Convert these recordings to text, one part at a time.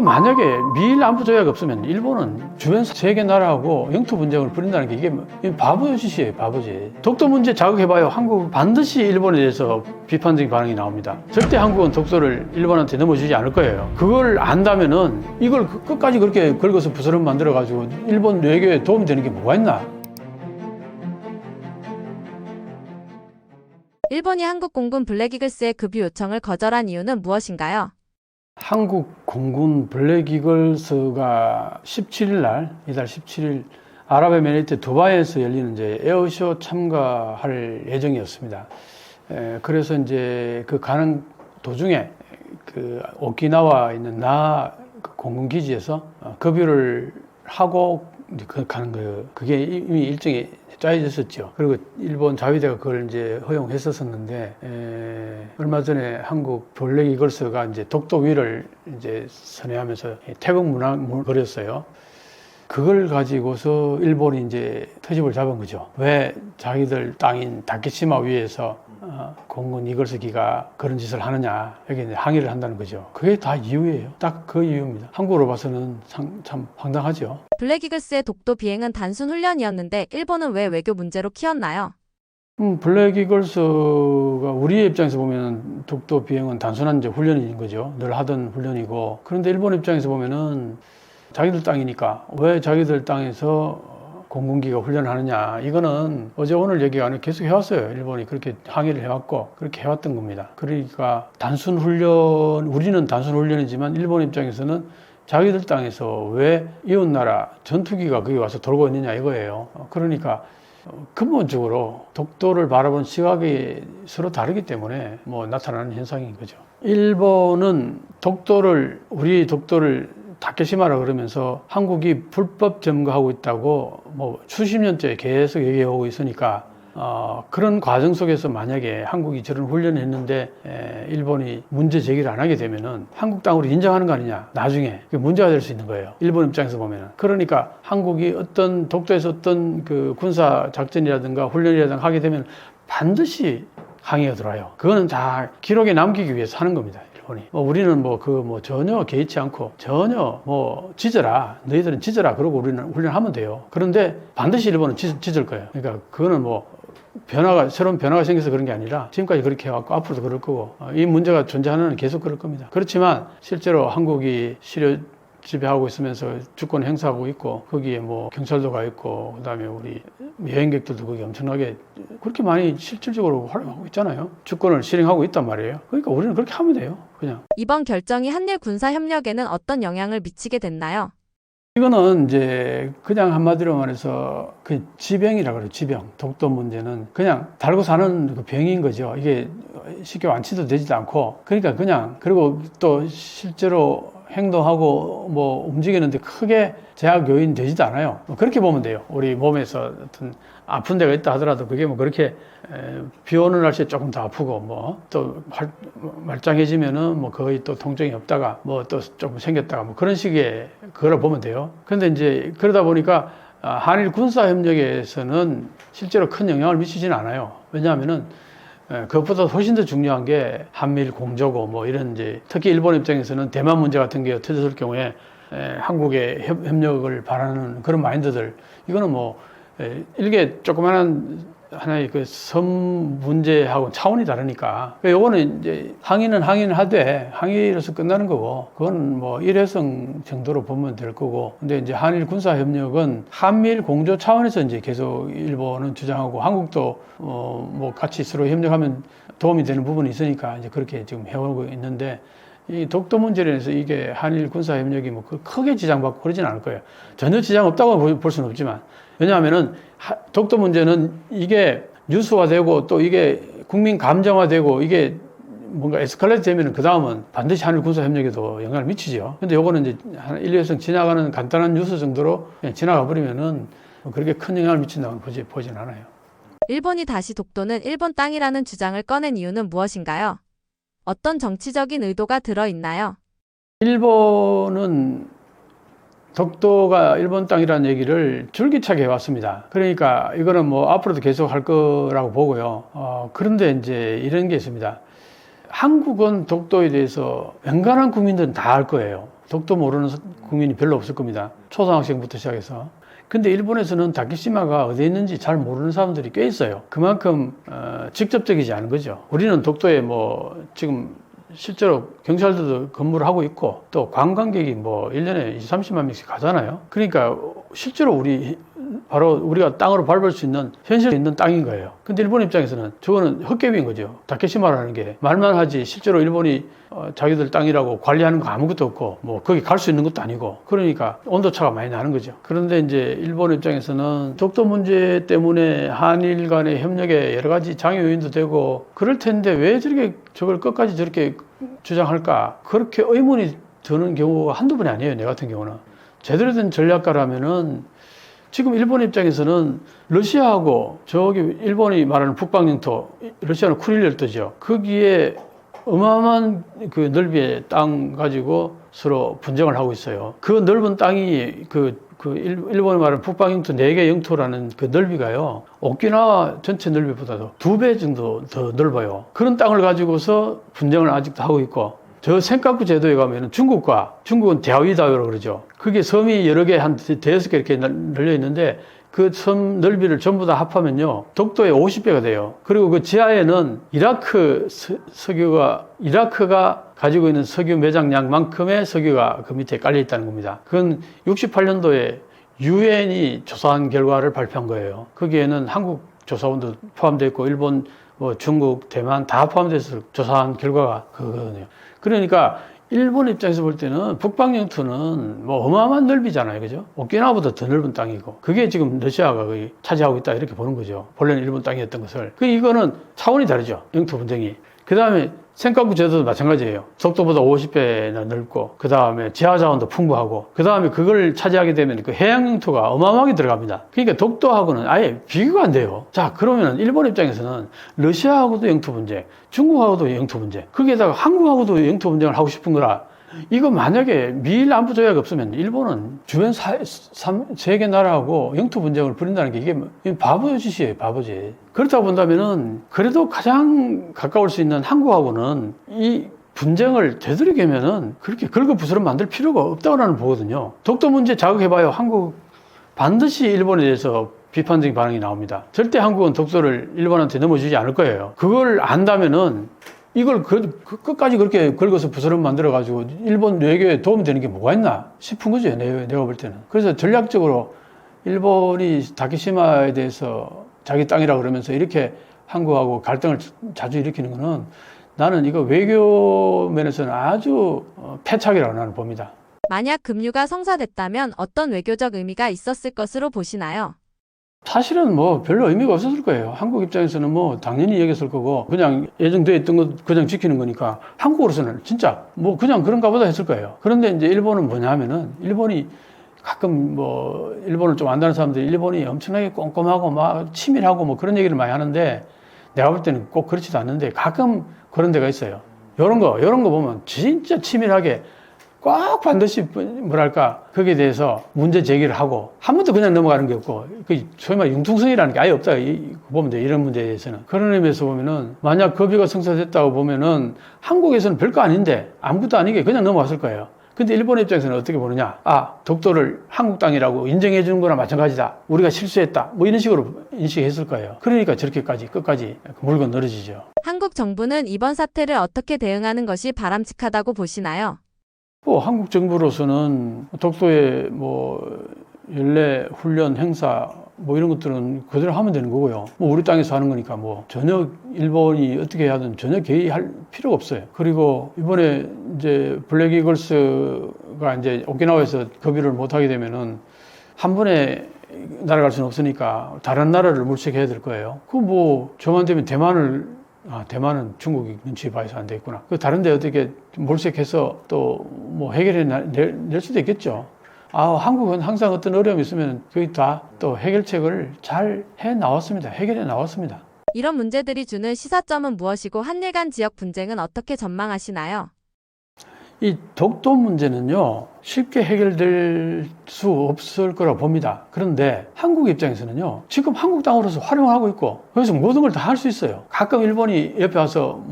만약에 미일 안보 조약이 없으면 일본은 주변 세계 나라하고 영토 분쟁을 벌인다는 게 이게 바보짓이에요, 바보짓. 독도 문제 자극해봐요. 한국 반드시 일본에 대해서 비판적인 반응이 나옵니다. 절대 한국은 독도를 일본한테 넘어주지 않을 거예요. 그걸 안다면은 이걸 끝까지 그렇게 긁어서 부스럼 만들어가지고 일본 외교에 도움이 되는 게 뭐가 있나? 일본이 한국 공군 블랙이글스의 급유 요청을 거절한 이유는 무엇인가요? 한국 공군 블랙이글스가 17일 날, 이달 17일 아랍에미리트 두바이에서 열리는 이제 에어쇼 참가할 예정이었습니다. 그래서 이제 그 가는 도중에 그 오키나와 있는 나 공군 기지에서 급유를 하고 가는 거예요. 그게 이미 일정이 짜여졌었죠. 그리고 일본 자위대가 그걸 이제 허용했었는데, 얼마 전에 한국 블랙 이글스가 이제 독도 위를 이제 선회하면서 태국 문항을 벌였어요. 그걸 가지고서 일본이 이제 터집을 잡은 거죠. 왜 자기들 땅인 다케시마 위에서 공군 이글스기가 그런 짓을 하느냐, 여기 이제 항의를 한다는 거죠. 그게 다 이유예요. 딱 그 이유입니다. 한국으로 봐서는 참 황당하죠. 블랙이글스의 독도 비행은 단순 훈련이었는데 일본은 왜 외교 문제로 키웠나요? 블랙 이글스가 우리의 입장에서 보면 독도 비행은 단순한 이제 훈련인 거죠. 늘 하던 훈련이고. 그런데 일본 입장에서 보면은 자기들 땅이니까 왜 자기들 땅에서 공군기가 훈련하느냐. 이거는 어제 오늘 얘기가 아니라 계속 해왔어요. 일본이 그렇게 항의를 해왔고 그렇게 해왔던 겁니다. 그러니까 단순 훈련, 우리는 단순 훈련이지만 일본 입장에서는 자기들 땅에서 왜 이웃나라 전투기가 거기 와서 돌고 있느냐 이거예요. 그러니까 근본적으로 독도를 바라보는 시각이 서로 다르기 때문에 나타나는 현상인 거죠. 일본은 우리 독도를 다케시마라 그러면서 한국이 불법 점거하고 있다고 수십 년째 계속 얘기하고 있으니까 그런 과정 속에서 만약에 한국이 저런 훈련을 했는데 일본이 문제 제기를 안 하게 되면은 한국 땅으로 인정하는 거 아니냐, 나중에 그게 문제가 될 수 있는 거예요. 일본 입장에서 보면은. 그러니까 한국이 어떤 독도에서 어떤 그 군사 작전이라든가 훈련이라든가 하게 되면 반드시 항의가 들어와요. 그거는 다 기록에 남기기 위해서 하는 겁니다. 우리는 전혀 개의치 않고 전혀 짖어라, 너희들은 짖어라 그러고 우리는 훈련하면 돼요. 그런데 반드시 일본은 짖을 거예요. 그러니까 그거는 새로운 변화가 생겨서 그런 게 아니라 지금까지 그렇게 해왔고 앞으로도 그럴 거고 이 문제가 존재하는 한 계속 그럴 겁니다. 그렇지만 실제로 한국이 시료 지배하고 있으면서 주권 행사하고 있고 거기에 경찰도가 있고 그다음에 우리 여행객들도 거기 엄청나게 그렇게 많이 실질적으로 활용하고 있잖아요. 주권을 실행하고 있단 말이에요. 그러니까 우리는 그렇게 하면 돼요. 그냥. 이번 결정이 한일 군사 협력에는 어떤 영향을 미치게 됐나요? 이거는 이제 그냥 한마디로 말해서 그 지병이라 그래요. 지병. 독도 문제는 그냥 달고 사는 그 병인 거죠. 이게 쉽게 완치도 되지도 않고 그러니까 그리고 또 실제로 행동하고 움직이는데 크게 제약 요인 되지도 않아요. 그렇게 보면 돼요. 우리 몸에서 어떤 아픈 데가 있다 하더라도 그게 그렇게 비 오는 날씨에 조금 더 아프고 또 말짱해지면은 거의 또 통증이 없다가 또 조금 생겼다가 그런 식의 그거라 보면 돼요. 그런데 이제 그러다 보니까 한일 군사 협력에서는 실제로 큰 영향을 미치지는 않아요. 왜냐하면은 그것보다 훨씬 더 중요한 게 한미일 공조고 이런 이제 특히 일본 입장에서는 대만 문제 같은 게 터졌을 경우에 한국의 협력을 바라는 그런 마인드들 이거는 일개 조그마한 하나의 그 섬 문제하고 차원이 다르니까 요거는 이제 항의는 하되 항의로서 끝나는 거고 그건 일회성 정도로 보면 될 거고 근데 이제 한일 군사 협력은 한미일 공조 차원에서 이제 계속 일본은 주장하고 한국도 같이 서로 협력하면 도움이 되는 부분이 있으니까 이제 그렇게 지금 해오고 있는데 이 독도 문제로 해서 이게 한일 군사 협력이 크게 지장받고 그러진 않을 거예요. 전혀 지장 없다고 볼 수는 없지만 왜냐하면은 독도 문제는 이게 뉴스화되고 또 이게 국민 감정화되고 이게 뭔가 에스컬레이트 되면은 그 다음은 반드시 한일 군사 협력에도 영향을 미치죠. 근데 요거는 이제 일회성 지나가는 간단한 뉴스 정도로 그냥 지나가 버리면은 그렇게 큰 영향을 미친다고 보진 않아요. 일본이 다시 독도는 일본 땅이라는 주장을 꺼낸 이유는 무엇인가요? 어떤 정치적인 의도가 들어있나요? 일본은 독도가 일본 땅이라는 얘기를 줄기차게 해왔습니다. 그러니까 이거는 앞으로도 계속 할 거라고 보고요. 그런데 이제 이런 게 있습니다. 한국은 독도에 대해서 웬간한 국민들은 다 알 거예요. 독도 모르는 국민이 별로 없을 겁니다. 초등학생부터 시작해서. 근데 일본에서는 다케시마가 어디에 있는지 잘 모르는 사람들이 꽤 있어요. 그만큼 직접적이지 않은 거죠. 우리는 독도에 뭐 지금 실제로 경찰들도 근무를 하고 있고 또 관광객이 뭐 1년에 20, 30만 명씩 가잖아요. 그러니까 실제로 바로 우리가 땅으로 밟을 수 있는 현실에 있는 땅인 거예요. 근데 일본 입장에서는 저거는 헛개비인 거죠. 다케시마라는 게 말만 하지 실제로 일본이 자기들 땅이라고 관리하는 거 아무것도 없고 뭐 거기 갈 수 있는 것도 아니고 그러니까 온도차가 많이 나는 거죠. 그런데 이제 일본 입장에서는 독도 문제 때문에 한일 간의 협력에 여러 가지 장애 요인도 되고 그럴 텐데 왜 저걸 끝까지 저렇게 주장할까? 그렇게 의문이 드는 경우가 한두 번이 아니에요. 내 같은 경우는. 제대로 된 전략가라면은 지금 일본 입장에서는 러시아하고 저기 일본이 말하는 북방영토, 러시아는 쿠릴열도죠. 거기에 어마어마한 그 넓이의 땅 가지고 서로 분쟁을 하고 있어요. 그 넓은 땅이 일본이 말하는 북방영토 4개 영토라는 그 넓이가요. 오키나와 전체 넓이보다도 2배 정도 더 넓어요. 그런 땅을 가지고서 분쟁을 아직도 하고 있고 저 센카쿠 제도에 가면은 중국은 대하위다요라고 그러죠. 그게 섬이 여러 개, 한 대여섯 개 이렇게 널려 있는데 그 섬 넓이를 전부 다 합하면요. 독도의 50배가 돼요. 그리고 그 지하에는 이라크가 가지고 있는 석유 매장량만큼의 석유가 그 밑에 깔려 있다는 겁니다. 그건 68년도에 유엔이 조사한 결과를 발표한 거예요. 거기에는 한국 조사원도 포함되어 있고 일본, 중국, 대만 다 포함돼서 조사한 결과가 그거거든요. 그러니까 일본 입장에서 볼 때는 북방영토는 뭐 어마어마한 넓이잖아요. 그죠? 오키나와보다 더 넓은 땅이고 그게 지금 러시아가 거의 차지하고 있다 이렇게 보는 거죠. 본래는 일본 땅이었던 것을. 이거는 차원이 다르죠. 영토 분쟁이. 그 다음에 센카쿠 제도도 마찬가지예요. 독도보다 50배나 넓고 그 다음에 지하 자원도 풍부하고 그 다음에 그걸 차지하게 되면 그 해양 영토가 어마어마하게 들어갑니다. 그러니까 독도하고는 아예 비교가 안 돼요. 자, 그러면 일본 입장에서는 러시아하고도 영토 분쟁, 중국하고도 영토 분쟁, 거기에다가 한국하고도 영토 분쟁을 하고 싶은 거라. 이거 만약에 미일 안보 조약이 없으면 일본은 주변 세 개 나라하고 영토 분쟁을 벌인다는 게 이게 바보짓이에요, 바보짓. 그렇다고 본다면은 그래도 가장 가까울 수 있는 한국하고는 이 분쟁을 되도록이면은 그렇게 긁어부스럼 만들 필요가 없다고 나는 보거든요. 독도 문제 자극해봐요. 한국 반드시 일본에 대해서 비판적인 반응이 나옵니다. 절대 한국은 독도를 일본한테 넘어주지 않을 거예요. 그걸 안다면은 이걸 끝까지 그렇게 긁어서 부스럼 만들어가지고 일본 외교에 도움이 되는 게 뭐가 있나 싶은 거죠. 내가 볼 때는. 그래서 전략적으로 일본이 다케시마에 대해서 자기 땅이라 그러면서 이렇게 한국하고 갈등을 자주 일으키는 거는 나는 이거 외교 면에서는 아주 패착이라고 나는 봅니다. 만약 금류가 성사됐다면 어떤 외교적 의미가 있었을 것으로 보시나요? 사실은 뭐 별로 의미가 없었을 거예요. 한국 입장에서는 뭐 당연히 여겼을 거고 그냥 예정되어 있던 것 그냥 지키는 거니까 한국으로서는 진짜 뭐 그냥 그런가 보다 했을 거예요. 그런데 이제 일본은 뭐냐 하면은 일본이 가끔 뭐 일본을 좀 안다는 사람들이 일본이 엄청나게 꼼꼼하고 막 치밀하고 뭐 그런 얘기를 많이 하는데 내가 볼 때는 꼭 그렇지도 않는데 가끔 그런 데가 있어요. 이런 거 보면 진짜 치밀하게 꼭 반드시 뭐랄까 거기에 대해서 문제 제기를 하고 한 번도 그냥 넘어가는 게 없고 그 소위 말해 융통성이라는 게 아예 없다 보면 돼. 이런 문제에 대해서는 그런 의미에서 보면은 만약 법의가 성사됐다고 보면은 한국에서는 별거 아닌데 아무것도 아니게 그냥 넘어갔을 거예요. 근데 일본 입장에서는 어떻게 보느냐, 독도를 한국 땅이라고 인정해 주는 거나 마찬가지다, 우리가 실수했다, 뭐 이런 식으로 인식했을 거예요. 그러니까 저렇게까지 끝까지 물건 늘어지죠. 한국 정부는 이번 사태를 어떻게 대응하는 것이 바람직하다고 보시나요? 한국 정부로서는 독도의 연례, 훈련, 행사 이런 것들은 그대로 하면 되는 거고요. 우리 땅에서 하는 거니까 전혀 일본이 어떻게 하든 전혀 개의할 필요가 없어요. 그리고 이번에 이제 블랙 이글스가 이제 오키나와에서 급유를 못 하게 되면은 한 번에 날아갈 수는 없으니까 다른 나라를 물색해야 될 거예요. 저만 되면 대만은 중국이 눈치 봐서 안 되겠구나. 다른데 어떻게 몰색해서 또 해결해 낼 수도 있겠죠. 한국은 항상 어떤 어려움이 있으면 거의 다 또 해결책을 잘 해결해 나왔습니다. 이런 문제들이 주는 시사점은 무엇이고 한일 간 지역 분쟁은 어떻게 전망하시나요? 이 독도 문제는요, 쉽게 해결될 수 없을 거라고 봅니다. 그런데 한국 입장에서는요, 지금 한국 땅으로서 활용을 하고 있고, 그래서 모든 걸 다 할 수 있어요. 가끔 일본이 옆에 와서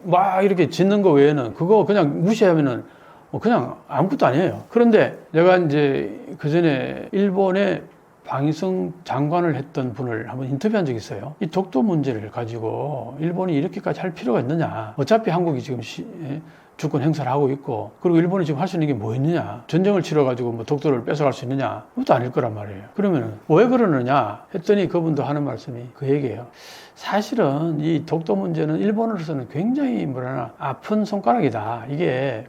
막 이렇게 짓는 거 외에는 그거 그냥 무시하면은 그냥 아무것도 아니에요. 그런데 내가 이제 그 전에 일본의 방위성 장관을 했던 분을 한번 인터뷰한 적이 있어요. 이 독도 문제를 가지고 일본이 이렇게까지 할 필요가 있느냐. 어차피 한국이 지금 주권 행사를 하고 있고, 그리고 일본이 지금 할 수 있는 게 뭐 있느냐. 전쟁을 치러가지고 뭐 독도를 뺏어갈 수 있느냐. 그것도 아닐 거란 말이에요. 그러면 왜 그러느냐 했더니 그분도 하는 말씀이 그 얘기예요. 사실은 이 독도 문제는 일본으로서는 굉장히 아픈 손가락이다. 이게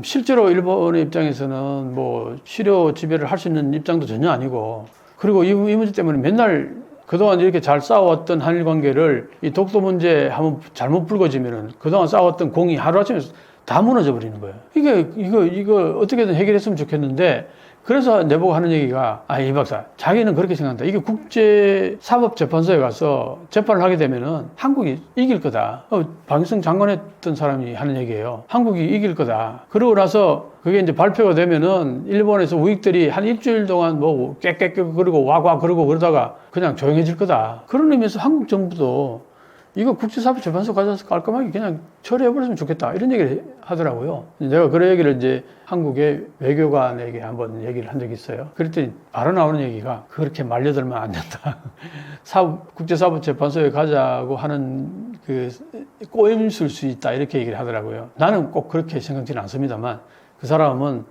실제로 일본의 입장에서는 뭐 실효 지배를 할 수 있는 입장도 전혀 아니고, 그리고 이 문제 때문에 맨날 그동안 이렇게 잘 싸워왔던 한일 관계를 이 독도 문제 한번 잘못 불거지면은 그동안 싸웠던 공이 하루아침에 다 무너져 버리는 거예요. 이거 어떻게든 해결했으면 좋겠는데, 그래서 내보고 하는 얘기가, 이 박사, 자기는 그렇게 생각한다. 이게 국제사법재판소에 가서 재판을 하게 되면은 한국이 이길 거다. 방위성 장관 했던 사람이 하는 얘기예요. 한국이 이길 거다. 그러고 나서 그게 이제 발표가 되면은 일본에서 우익들이 한 일주일 동안 뭐 깨깨깨 그러고 와과 그러고 그러다가 그냥 조용해질 거다. 그런 의미에서 한국 정부도 이거 국제사법재판소 가져서 깔끔하게 그냥 처리해버렸으면 좋겠다. 이런 얘기를 하더라고요. 내가 그런 얘기를 이제 한국의 외교관에게 한번 얘기를 한 적이 있어요. 그랬더니 바로 나오는 얘기가 그렇게 말려들면 안 된다. 국제사법재판소에 가자고 하는 그 꼬임술 수 있다. 이렇게 얘기를 하더라고요. 나는 꼭 그렇게 생각지는 않습니다만 그 사람은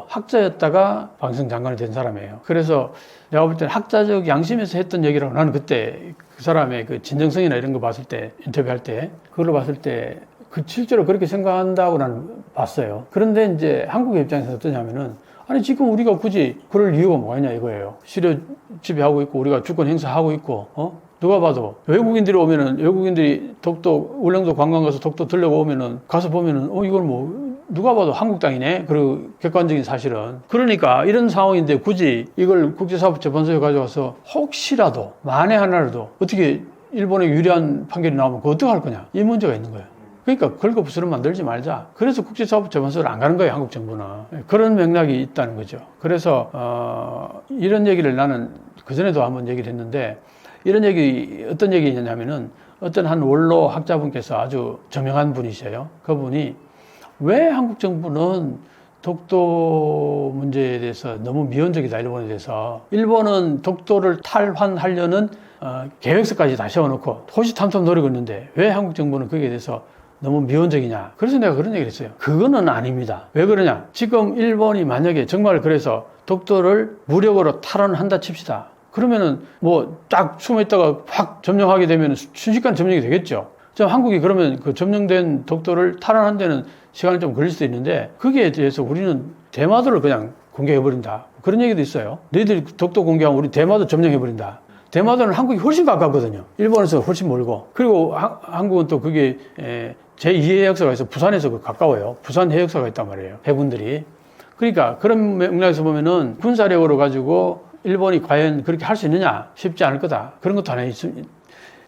학자였다가 방위성 장관이 된 사람이에요. 그래서 내가 볼 때는 학자적 양심에서 했던 얘기라고, 나는 그때 그 사람의 그 진정성이나 이런 거 봤을 때, 인터뷰할 때, 그걸로 봤을 때 실제로 그렇게 생각한다고 나는 봤어요. 그런데 이제 한국의 입장에서 어떠냐면은, 아니 지금 우리가 굳이 그럴 이유가 뭐가 있냐 이거예요. 실효 지배하고 있고 우리가 주권 행사하고 있고, 누가 봐도 외국인들이 오면은, 외국인들이 독도 울릉도 관광 가서 독도 들려고 오면은 가서 보면은 이걸 뭐 누가 봐도 한국 땅이네. 그리고 객관적인 사실은. 그러니까 이런 상황인데 굳이 이걸 국제사법재판소에 가져와서 혹시라도 만에 하나라도 어떻게 일본에 유리한 판결이 나오면 그거 어떻게 할 거냐. 이 문제가 있는 거예요. 그러니까 걸거부스럼 만들지 말자. 그래서 국제사법재판소를 안 가는 거예요, 한국 정부는. 그런 맥락이 있다는 거죠. 그래서 이런 얘기를 나는 그전에도 한번 얘기를 했는데, 이런 얘기, 어떤 얘기냐면은 어떤 한 원로 학자분께서 아주 저명한 분이셔요. 그분이 왜 한국 정부는 독도 문제에 대해서 너무 미온적이다, 일본에 대해서. 일본은 독도를 탈환하려는 계획서까지 다 세워놓고 호시탐탐 노리고 있는데 왜 한국 정부는 거기에 대해서 너무 미온적이냐. 그래서 내가 그런 얘기를 했어요. 그거는 아닙니다. 왜 그러냐. 지금 일본이 만약에 정말 그래서 독도를 무력으로 탈환한다 칩시다. 그러면은 뭐 딱 숨어 있다가 확 점령하게 되면 순식간 점령이 되겠죠. 한국이 그러면 그 점령된 독도를 탈환한 데는 시간이 좀 걸릴 수도 있는데, 거기에 대해서 우리는 대마도를 그냥 공개해버린다. 그런 얘기도 있어요. 너희들이 독도 공개하면 우리 대마도 점령해버린다. 대마도는 한국이 훨씬 가깝거든요. 일본에서 훨씬 멀고. 그리고 한국은 또 그게 제2해역사가 있어. 부산에서 가까워요. 부산 해역사가 있단 말이에요. 해군들이. 그러니까 그런 맥락에서 보면은 군사력으로 가지고 일본이 과연 그렇게 할 수 있느냐? 쉽지 않을 거다. 그런 것도 하나 있습니다.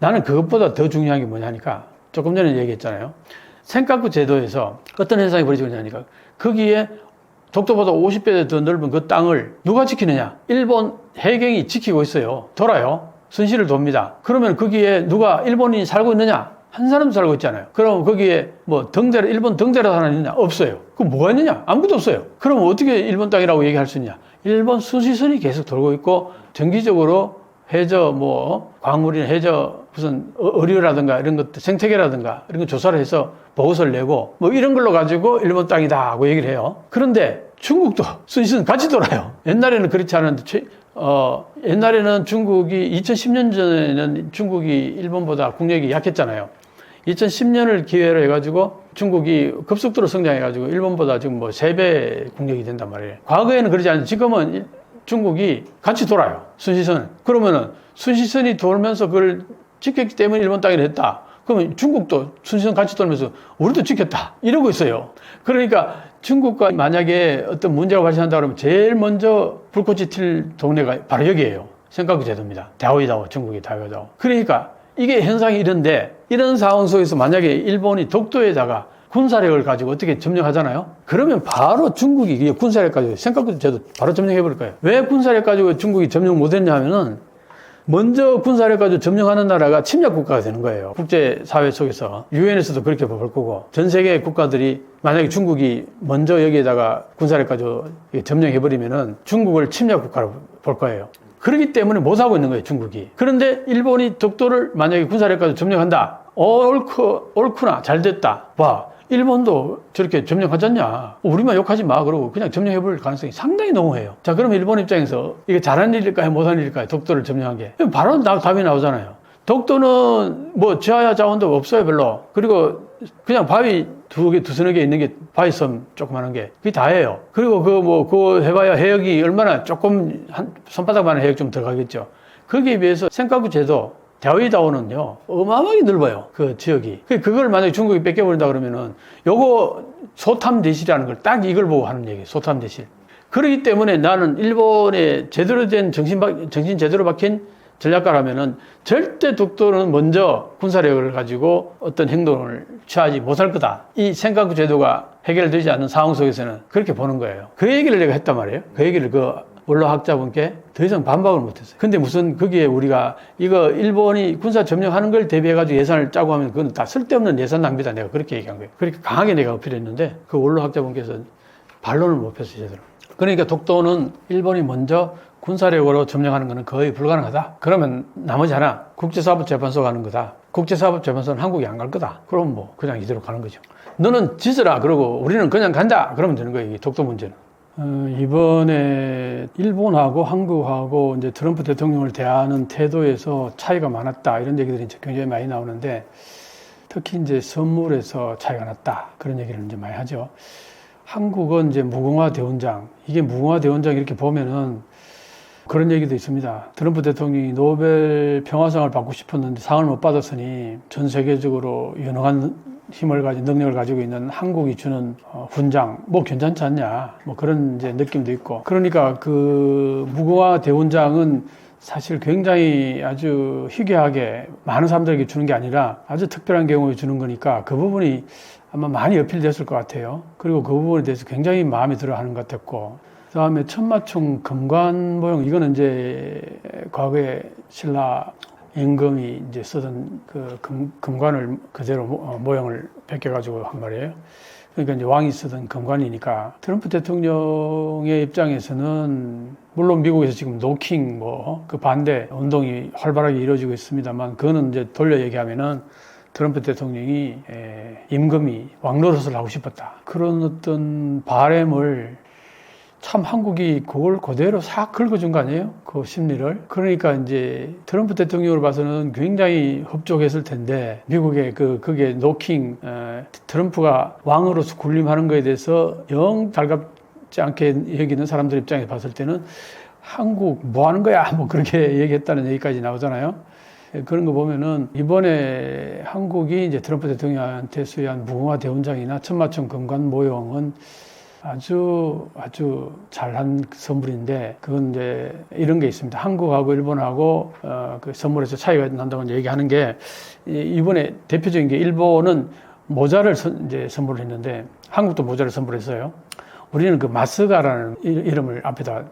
나는 그것보다 더 중요한 게 뭐냐니까, 조금 전에 얘기했잖아요. 센카쿠 제도에서 어떤 현상이 벌어지고 있냐니까, 거기에 독도보다 50배 더 넓은 그 땅을 누가 지키느냐? 일본 해경이 지키고 있어요. 돌아요. 순시를 돕니다. 그러면 거기에 누가 일본인이 살고 있느냐? 한 사람도 살고 있잖아요. 그럼 거기에 뭐 일본 등대라 하나 있느냐? 없어요. 그럼 뭐가 있느냐? 아무것도 없어요. 그럼 어떻게 일본 땅이라고 얘기할 수 있냐? 일본 수시선이 계속 돌고 있고, 정기적으로 해저 광물이나 해저 무슨 어류라든가 이런 것들, 생태계라든가 이런 거 조사를 해서 보고서를 내고 이런 걸로 가지고 일본 땅이다 하고 얘기를 해요. 그런데 중국도 순시선 같이 돌아요. 옛날에는 그렇지 않았는데, 옛날에는 중국이 2010년 전에는 중국이 일본보다 국력이 약했잖아요. 2010년을 기회로 해가지고 중국이 급속도로 성장해가지고 일본보다 지금 3배 국력이 된단 말이에요. 과거에는 그러지 않는데 지금은 중국이 같이 돌아요. 순시선. 그러면은 순시선이 돌면서 그걸 지켰기 때문에 일본 땅이라 했다. 그러면 중국도 순시선 같이 돌면서 우리도 지켰다. 이러고 있어요. 그러니까 중국과 만약에 어떤 문제가 발생한다 그러면 제일 먼저 불꽃이 튈 동네가 바로 여기예요. 센카쿠 제도입니다. 다오이다오, 중국이 다오이다오. 그러니까 이게 현상이 이런데, 이런 상황 속에서 만약에 일본이 독도에다가 군사력을 가지고 어떻게 점령하잖아요? 그러면 바로 중국이 군사력 가지고 센카쿠 제도 바로 점령해버릴 거예요. 왜 군사력 가지고 중국이 점령 못했냐 하면은, 먼저 군사력 가지고 점령하는 나라가 침략 국가가 되는 거예요. 국제사회 속에서. 유엔에서도 그렇게 볼 거고, 전 세계 국가들이 만약에 중국이 먼저 여기에다가 군사력 가지고 점령해버리면은 중국을 침략 국가로 볼 거예요. 그렇기 때문에 못하고 있는 거예요, 중국이. 그런데 일본이 독도를 만약에 군사력 가지고 점령한다. 옳구나. 잘 됐다. 봐. 일본도 저렇게 점령하지 않냐. 우리만 욕하지 마. 그러고 그냥 점령해버릴 가능성이 상당히 농후해요. 자, 그러면 일본 입장에서 이게 잘한 일일까요? 못한 일일까요? 독도를 점령한 게. 바로 답이 나오잖아요. 독도는 뭐 지하 자원도 없어요, 별로. 그리고 그냥 바위 두서너 개 있는 게 바위섬 조그만한 게 그게 다예요. 그리고 그거 해봐야 해역이 얼마나 조금 한 손바닥만한 해역 좀 들어가겠죠. 거기에 비해서 센카쿠 제도 대화이다오는요 어마어마하게 넓어요. 그 지역이. 그걸 만약에 중국이 뺏겨버린다 그러면은 요거 소탐대실이라는 걸 딱 이걸 보고 하는 얘기예요. 소탐대실. 그렇기 때문에 나는 일본의 제대로 된 정신 제대로 박힌 전략가라면은 절대 독도는 먼저 군사력을 가지고 어떤 행동을 취하지 못할 거다. 이 센카쿠 제도가 해결되지 않는 상황 속에서는 그렇게 보는 거예요. 그 얘기를 내가 했단 말이에요. 그 얘기를 원로학자분께 더 이상 반박을 못했어요. 근데 무슨 거기에 우리가 이거 일본이 군사 점령하는 걸 대비해가지고 예산을 짜고 하면 그건 다 쓸데없는 예산 낭비다. 내가 그렇게 얘기한 거예요. 그렇게 강하게 내가 어필했는데 그 원로학자분께서 반론을 못 폈어요, 제대로. 그러니까 독도는 일본이 먼저 군사력으로 점령하는 것은 거의 불가능하다. 그러면 나머지 하나 국제사법재판소 가는 거다. 국제사법재판소는 한국이 안 갈 거다. 그럼 뭐 그냥 이대로 가는 거죠. 너는 지으라 그러고 우리는 그냥 간다. 그러면 되는 거예요. 이 독도 문제는. 이번에 일본하고 한국하고 이제 트럼프 대통령을 대하는 태도에서 차이가 많았다. 이런 얘기들이 이제 굉장히 많이 나오는데 특히 이제 선물에서 차이가 났다. 그런 얘기를 이제 많이 하죠. 한국은 이제 무궁화 대원장. 이게 무궁화 대원장 이렇게 보면은 그런 얘기도 있습니다. 트럼프 대통령이 노벨 평화상을 받고 싶었는데 상을 못 받았으니 전 세계적으로 유능한 힘을 가진 능력을 가지고 있는 한국이 주는 훈장 뭐 괜찮지 않냐 뭐 그런 이제 느낌도 있고 그러니까 그 무궁화 대원장은 사실 굉장히 아주 희귀하게 많은 사람들에게 주는 게 아니라 아주 특별한 경우에 주는 거니까 그 부분이 아마 많이 어필됐을 것 같아요. 그리고 그 부분에 대해서 굉장히 마음에 들어 하는 것 같았고 그 다음에 천마총 금관 모형 이거는 이제 과거에 신라 임금이 이제 쓰던 그 금관을 그대로 모형을 베껴가지고 한 말이에요. 그러니까 이제 왕이 쓰던 금관이니까 트럼프 대통령의 입장에서는 물론 미국에서 지금 노킹 그 반대 운동이 활발하게 이루어지고 있습니다만 그거는 이제 돌려 얘기하면은 트럼프 대통령이 임금이 왕노릇을 하고 싶었다. 그런 어떤 바램을 참 한국이 그걸 그대로 싹 긁어준 거 아니에요? 그 심리를. 그러니까 이제 트럼프 대통령으로 봐서는 굉장히 흡족했을 텐데 미국의 그게 노킹 트럼프가 왕으로서 군림하는 거에 대해서 영 달갑지 않게 여기는 사람들 입장에서 봤을 때는 한국 뭐 하는 거야? 뭐 그렇게 얘기했다는 얘기까지 나오잖아요. 그런 거 보면은 이번에 한국이 이제 트럼프 대통령한테 수여한 무궁화 대원장이나 천마총 금관 모형은 아주 잘한 선물인데 그건 이제 이런 게 있습니다. 한국하고 일본하고 그 선물에서 차이가 난다고 얘기하는 게 이번에 대표적인 게 일본은 모자를 이제 선물을 했는데 한국도 모자를 선물했어요. 우리는 그 마스가라는 이름을 앞에다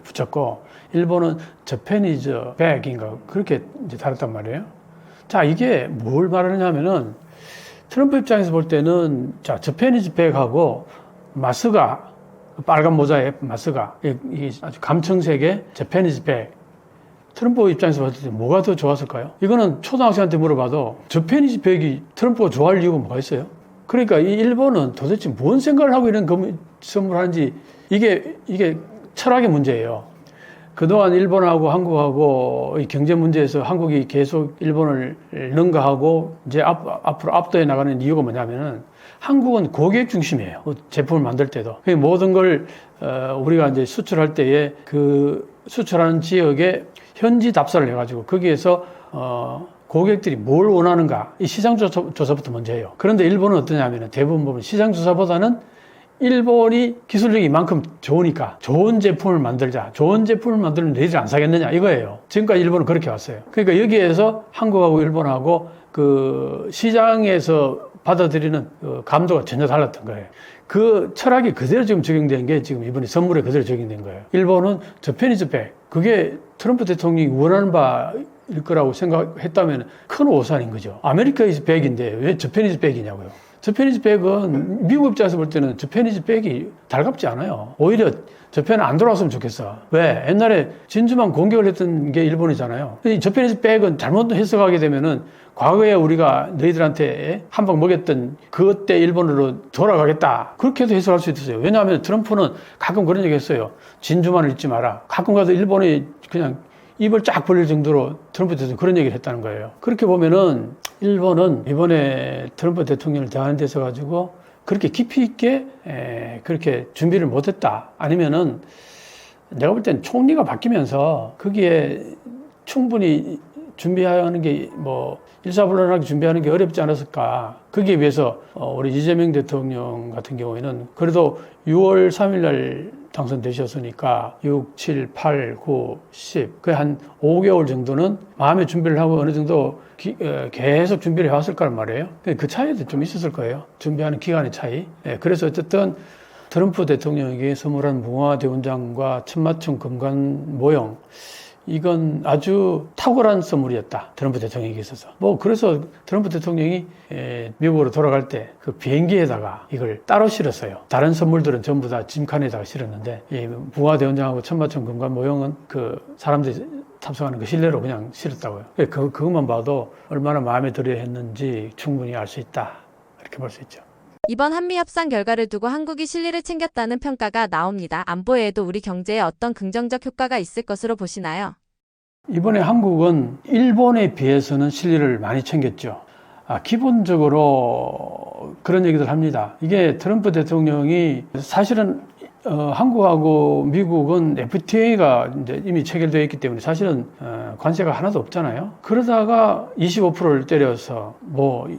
붙였고 일본은 저페니즈 백인가 그렇게 이제 달았단 말이에요. 자, 이게 뭘 말하느냐면은 트럼프 입장에서 볼 때는 자, 저페니즈 백하고 마스가 빨간 모자에 마스가 이게 아주 감청색의 저페니즈 백. 트럼프 입장에서 봤을 때 뭐가 더 좋았을까요? 이거는 초등학생한테 물어봐도 저페니즈 백이 트럼프가 좋아할 이유가 뭐가 있어요? 그러니까 이 일본은 도대체 뭔 생각을 하고 이런 선물하는지 이게 철학의 문제예요. 그동안 일본하고 한국하고 이 경제 문제에서 한국이 계속 일본을 능가하고 이제 앞으로 압도해 나가는 이유가 뭐냐면은 한국은 고객 중심이에요. 제품을 만들 때도. 모든 걸 우리가 이제 수출할 때에 그 수출하는 지역에 현지 답사를 해가지고 거기에서 고객들이 뭘 원하는가 이 시장 조사부터 먼저 해요. 그런데 일본은 어떠냐면은 대부분 보면 시장 조사보다는 일본이 기술력이 이만큼 좋으니까 좋은 제품을 만들자. 좋은 제품을 만들면 너희들 안 사겠느냐 이거예요. 지금까지 일본은 그렇게 왔어요. 그러니까 여기에서 한국하고 일본하고 그 시장에서 받아들이는 그 감도가 전혀 달랐던 거예요. 그 철학이 그대로 지금 적용된 게 지금 이번에 선물에 그대로 적용된 거예요. 일본은 저페니즈 백. 그게 트럼프 대통령이 원하는 바일 거라고 생각했다면 큰 오산인 거죠. 아메리카이즈 백인데 왜 저페니즈 백이냐고요. 저페니즈 백은 미국 입장에서 볼 때는 저페니즈 백이 달갑지 않아요. 오히려 저편은 안 돌아왔으면 좋겠어. 왜? 옛날에 진주만 공격을 했던 게 일본이잖아요. 이 저페니즈 백은 잘못 해석하게 되면은 과거에 우리가 너희들한테 한 방 먹였던 그때 일본으로 돌아가겠다. 그렇게도 해석할 수 있어요. 왜냐하면 트럼프는 가끔 그런 얘기 했어요. 진주만을 잊지 마라. 가끔 가서 일본이 그냥 입을 쫙 벌릴 정도로 트럼프 대통령이 그런 얘기를 했다는 거예요. 그렇게 보면은 일본은 이번에 트럼프 대통령을 대하는 데서 가지고 그렇게 깊이 있게 그렇게 준비를 못했다. 아니면은 내가 볼 땐 총리가 바뀌면서 거기에 충분히 준비하는 게 뭐 일사불란하게 준비하는 게 어렵지 않았을까. 거기에 비해서 우리 이재명 대통령 같은 경우에는 그래도 6월 3일 날 당선되셨으니까 6, 7, 8, 9, 10, 거의 한 5개월 정도는 마음의 준비를 하고 어느 정도 계속 준비를 해왔을 거란 말이에요. 그 차이도 좀 있었을 거예요. 준비하는 기간의 차이. 그래서 어쨌든 트럼프 대통령에게 선물한 무궁화대원장과 천마총 금관 모형, 이건 아주 탁월한 선물이었다. 트럼프 대통령에게 있어서. 그래서 트럼프 대통령이 미국으로 돌아갈 때 그 비행기에다가 이걸 따로 실었어요. 다른 선물들은 전부 다 짐칸에다가 실었는데, 이 무궁화대원장하고 천마총 금관 모형은 그 사람들이 탑승하는 그 실내로 그냥 실었다고요. 그것만 봐도 얼마나 마음에 들어 했는지 충분히 알 수 있다. 이렇게 볼 수 있죠. 이번 한미 협상 결과를 두고 한국이 실리를 챙겼다는 평가가 나옵니다. 안보에도 우리 경제에 어떤 긍정적 효과가 있을 것으로 보시나요? 이번에 한국은 일본에 비해서는 실리를 많이 챙겼죠. 기본적으로 그런 얘기들 합니다. 이게 트럼프 대통령이 사실은 한국하고 미국은 FTA가 이제 이미 체결되어 있기 때문에 사실은 관세가 하나도 없잖아요. 그러다가 25%를 때려서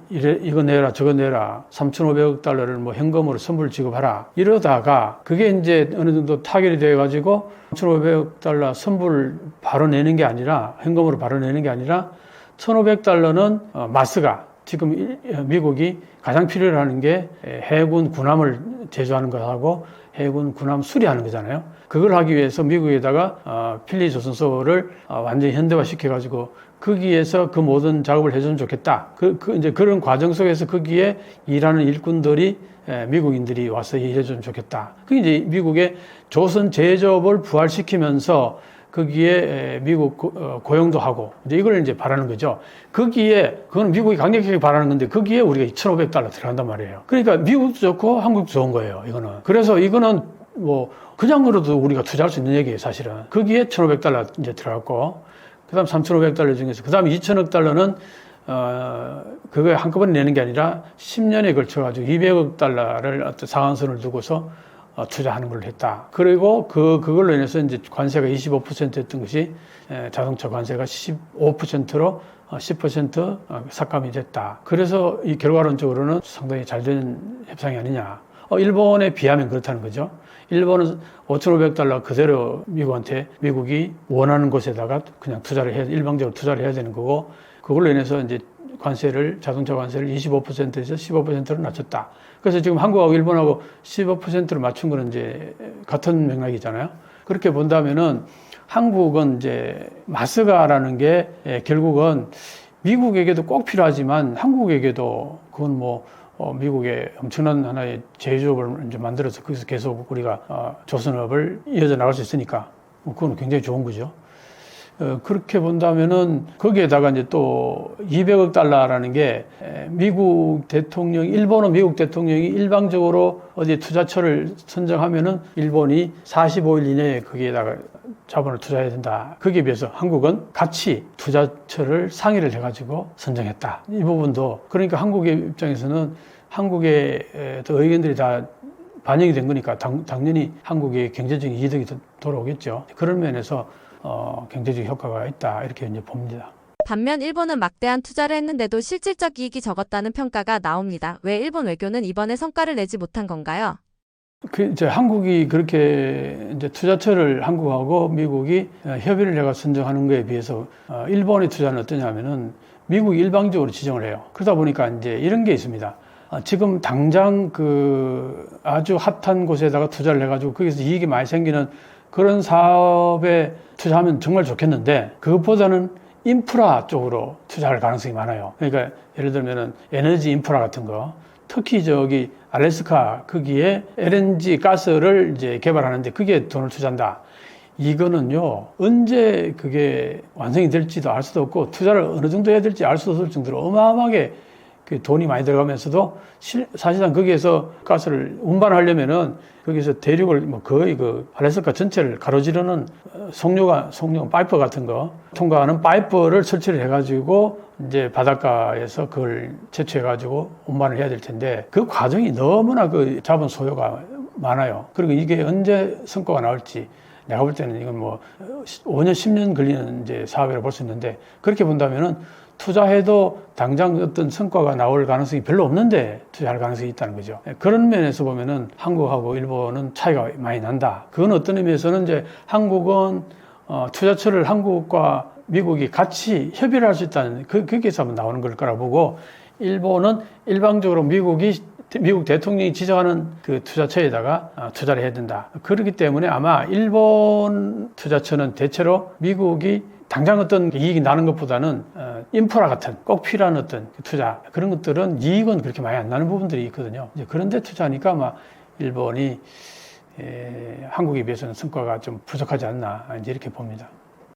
이거 내라 저거 내라 3,500억 달러를 현금으로 선불 지급하라 이러다가 그게 이제 어느 정도 타결이 되어 가지고 3,500억 달러 선불 바로 내는 게 아니라 현금으로 바로 내는 게 아니라 1,500달러는 마스가 지금 미국이 가장 필요로 하는 게 해군 군함을 제조하는 것하고 해군 군함 수리하는 거잖아요. 그걸 하기 위해서 미국에다가 필리 조선소를 완전히 현대화 시켜가지고 거기에서 그 모든 작업을 해주면 좋겠다. 이제 그런 과정 속에서 거기에 일하는 일꾼들이 미국인들이 와서 일해주면 좋겠다. 그게 이제 미국의 조선 제조업을 부활시키면서 거기에 미국 고용도 하고 이제 이걸 이제 바라는 거죠. 그건 미국이 강력하게 바라는 건데 거기에 우리가 2,500달러 들어간단 말이에요. 그러니까 미국도 좋고 한국도 좋은 거예요. 이거는. 그래서 이거는 그냥으로도 우리가 투자할 수 있는 얘기예요, 사실은. 거기에 1,500달러 이제 들어갔고 그다음 3,500달러 중에서 그다음 2,000억 달러는 그거 한꺼번에 내는 게 아니라 10년에 걸쳐 가지고 200억 달러를 어떤 상한선을 두고서 투자하는 걸 했다. 그리고 그걸로 인해서 이제 관세가 25%였던 것이 자동차 관세가 15%로 10% 삭감이 됐다. 그래서 이 결과론적으로는 상당히 잘 된 협상이 아니냐. 일본에 비하면 그렇다는 거죠. 일본은 5,500달러 그대로 미국이 원하는 곳에다가 그냥 일방적으로 투자를 해야 되는 거고, 그걸로 인해서 이제 자동차 관세를 25%에서 15%로 낮췄다. 그래서 지금 한국하고 일본하고 15%로 맞춘 거는 이제 같은 맥락이잖아요. 그렇게 본다면은 한국은 이제 마스가라는 게 결국은 미국에게도 꼭 필요하지만 한국에게도 그건 미국의 엄청난 하나의 제조업을 이제 만들어서 거기서 계속 우리가 조선업을 이어져 나갈 수 있으니까 그건 굉장히 좋은 거죠. 그렇게 본다면은 거기에다가 이제 또 200억 달러라는 게 일본은 미국 대통령이 일방적으로 어디 투자처를 선정하면은 일본이 45일 이내에 거기에다가 자본을 투자해야 된다. 거기에 비해서 한국은 같이 투자처를 상의를 해가지고 선정했다. 이 부분도 그러니까 한국의 입장에서는 한국의 의견들이 다 반영이 된 거니까 당연히 한국의 경제적인 이득이 돌아오겠죠. 그런 면에서 경제적 효과가 있다 이렇게 이제 봅니다. 반면 일본은 막대한 투자를 했는데도 실질적 이익이 적었다는 평가가 나옵니다. 왜 일본 외교는 이번에 성과를 내지 못한 건가요? 이제 한국이 그렇게 이제 투자처를 한국하고 미국이 협의를 해가 선정하는 거에 비해서 일본의 투자는 어떠냐면은 미국이 일방적으로 지정을 해요. 그러다 보니까 이제 이런 게 있습니다. 지금 당장 그 아주 핫한 곳에다가 투자를 해가지고 거기서 이익이 많이 생기는 그런 사업에 투자하면 정말 좋겠는데 그것보다는 인프라 쪽으로 투자할 가능성이 많아요. 그러니까 예를 들면은 에너지 인프라 같은 거, 특히 저기 알래스카 거기에 LNG 가스를 이제 개발하는데 그게 돈을 투자한다. 이거는요, 언제 그게 완성이 될지도 알 수도 없고, 투자를 어느 정도 해야 될지 알 수도 없을 정도로 어마어마하게 그 돈이 많이 들어가면서도 사실상 거기에서 가스를 운반하려면은 거기서 대륙을 뭐 거의 그 알래스카 전체를 가로지르는 송료 파이프 같은 거 통과하는 파이프를 설치를 해가지고 이제 바닷가에서 그걸 채취해가지고 운반을 해야 될 텐데 그 과정이 너무나 그 자본 소요가 많아요. 그리고 이게 언제 성과가 나올지 내가 볼 때는 이건 뭐 5년, 10년 걸리는 이제 사업이라고 볼 수 있는데 그렇게 본다면은 투자해도 당장 어떤 성과가 나올 가능성이 별로 없는데 투자할 가능성이 있다는 거죠. 그런 면에서 보면은 한국하고 일본은 차이가 많이 난다. 그건 어떤 의미에서는 이제 한국은 투자처를 한국과 미국이 같이 협의를 할 수 있다는 거기에서 한번 나오는 걸 거라 보고 일본은 일방적으로 미국 대통령이 지정하는 그 투자처에다가 투자를 해야 된다. 그렇기 때문에 아마 일본 투자처는 대체로 미국이 당장 어떤 이익이 나는 것보다는 인프라 같은 꼭 필요한 어떤 투자 그런 것들은 이익은 그렇게 많이 안 나는 부분들이 있거든요. 이제 그런데 투자하니까 아마 일본이 한국에 비해서는 성과가 좀 부족하지 않나 이제 이렇게 봅니다.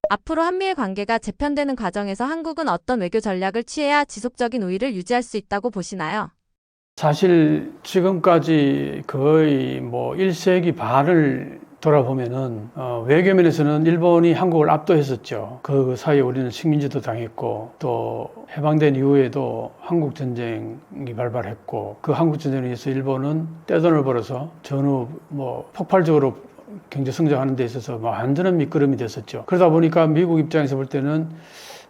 앞으로 한미일 관계가 재편되는 과정에서 한국은 어떤 외교 전략을 취해야 지속적인 우위를 유지할 수 있다고 보시나요? 사실 지금까지 거의 뭐 1세기 반을 돌아보면은 외교면에서는 일본이 한국을 압도했었죠. 그 사이에 우리는 식민지도 당했고 또 해방된 이후에도 한국 전쟁이 발발했고 그 한국 전쟁에 의해서 일본은 떼돈을 벌어서 전후 뭐 폭발적으로 경제 성장하는 데 있어서 완전한 미끄럼이 됐었죠. 그러다 보니까 미국 입장에서 볼 때는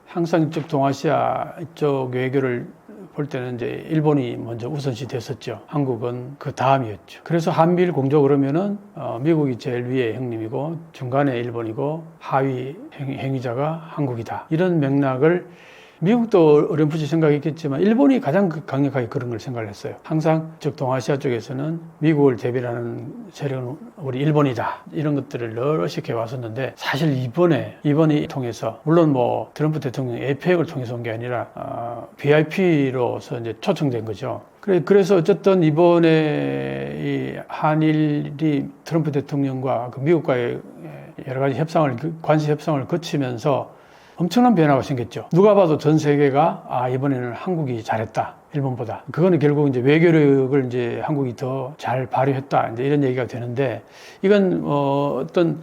항상 이쪽 동아시아 이쪽 외교를 볼 때는 이제 일본이 먼저 우선시 됐었죠. 한국은 그 다음이었죠. 그래서 한미일 공조 그러면은 미국이 제일 위에 형님이고 중간에 일본이고 하위 행위자가 한국이다. 이런 맥락을 미국도 어렴풋이 생각했겠지만 일본이 가장 강력하게 그런 걸 생각을 했어요. 항상 즉 동아시아 쪽에서는 미국을 대변하는 세력은 우리 일본이다. 이런 것들을 널찍해 왔었는데 사실 이번이 통해서 물론 뭐 트럼프 대통령 APEC을 통해서 온 게 아니라 VIP로서 이제 초청된 거죠. 그래서 어쨌든 이번에 이 한일이 트럼프 대통령과 그 미국과의 여러 가지 관시 협상을 거치면서 엄청난 변화가 생겼죠. 누가 봐도 전 세계가 이번에는 한국이 잘했다. 일본보다. 그거는 결국 이제 외교력을 이제 한국이 더 잘 발휘했다. 이제 이런 얘기가 되는데 이건 어떤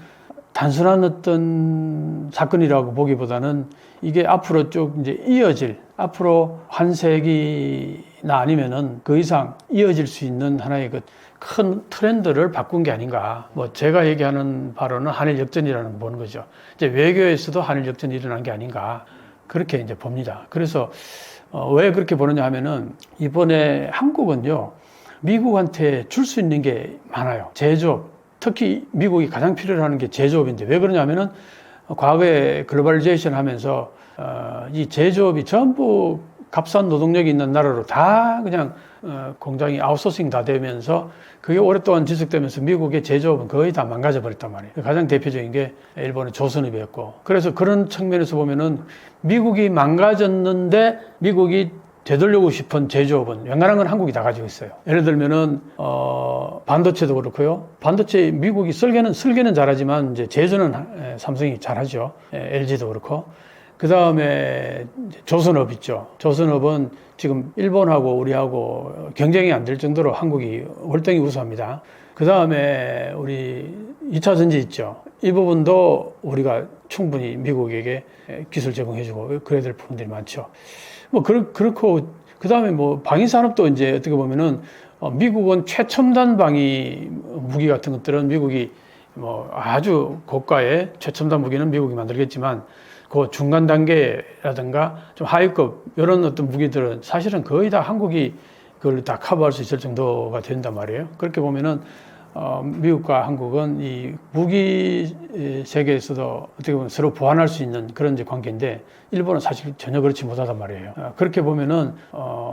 단순한 어떤 사건이라고 보기보다는 이게 앞으로 쭉 이제 앞으로 한 세기나 아니면은 그 이상 이어질 수 있는 하나의 그 큰 트렌드를 바꾼 게 아닌가. 뭐 제가 얘기하는 바로는 한일 역전이라는 거 보는 거죠. 이제 외교에서도 한일 역전이 일어난 게 아닌가. 그렇게 이제 봅니다. 그래서 왜 그렇게 보느냐 하면은 이번에 한국은요, 미국한테 줄 수 있는 게 많아요. 제조업. 특히 미국이 가장 필요로 하는 게 제조업인데 왜 그러냐면은 과거에 글로벌리제이션 하면서 이 제조업이 전부 값싼 노동력이 있는 나라로 다 그냥 공장이 아웃소싱 다 되면서 그게 오랫동안 지속되면서 미국의 제조업은 거의 다 망가져 버렸단 말이에요. 가장 대표적인 게 일본의 조선업이었고 그래서 그런 측면에서 보면은 미국이 망가졌는데 미국이 되돌리고 싶은 제조업은 웬간한 건 한국이 다 가지고 있어요. 예를 들면은 반도체도 그렇고요. 반도체 미국이 설계는 잘하지만 이제 제조는 삼성이 잘하죠. LG도 그렇고. 그 다음에 조선업 있죠. 조선업은 지금 일본하고 우리하고 경쟁이 안 될 정도로 한국이 월등히 우수합니다. 그 다음에 우리 2차 전지 있죠. 이 부분도 우리가 충분히 미국에게 기술 제공해주고 그래야 될 부분들이 많죠. 뭐 그렇고 그 다음에 뭐 방위산업도 이제 어떻게 보면은 미국은 최첨단 방위 무기 같은 것들은 미국이 뭐 아주 고가의 최첨단 무기는 미국이 만들겠지만 그 중간 단계라든가 좀 하위급 이런 어떤 무기들은 사실은 거의 다 한국이 그걸 다 커버할 수 있을 정도가 된단 말이에요. 그렇게 보면은 미국과 한국은 이 무기 세계에서도 어떻게 보면 서로 보완할 수 있는 그런 이제 관계인데 일본은 사실 전혀 그렇지 못하단 말이에요. 그렇게 보면은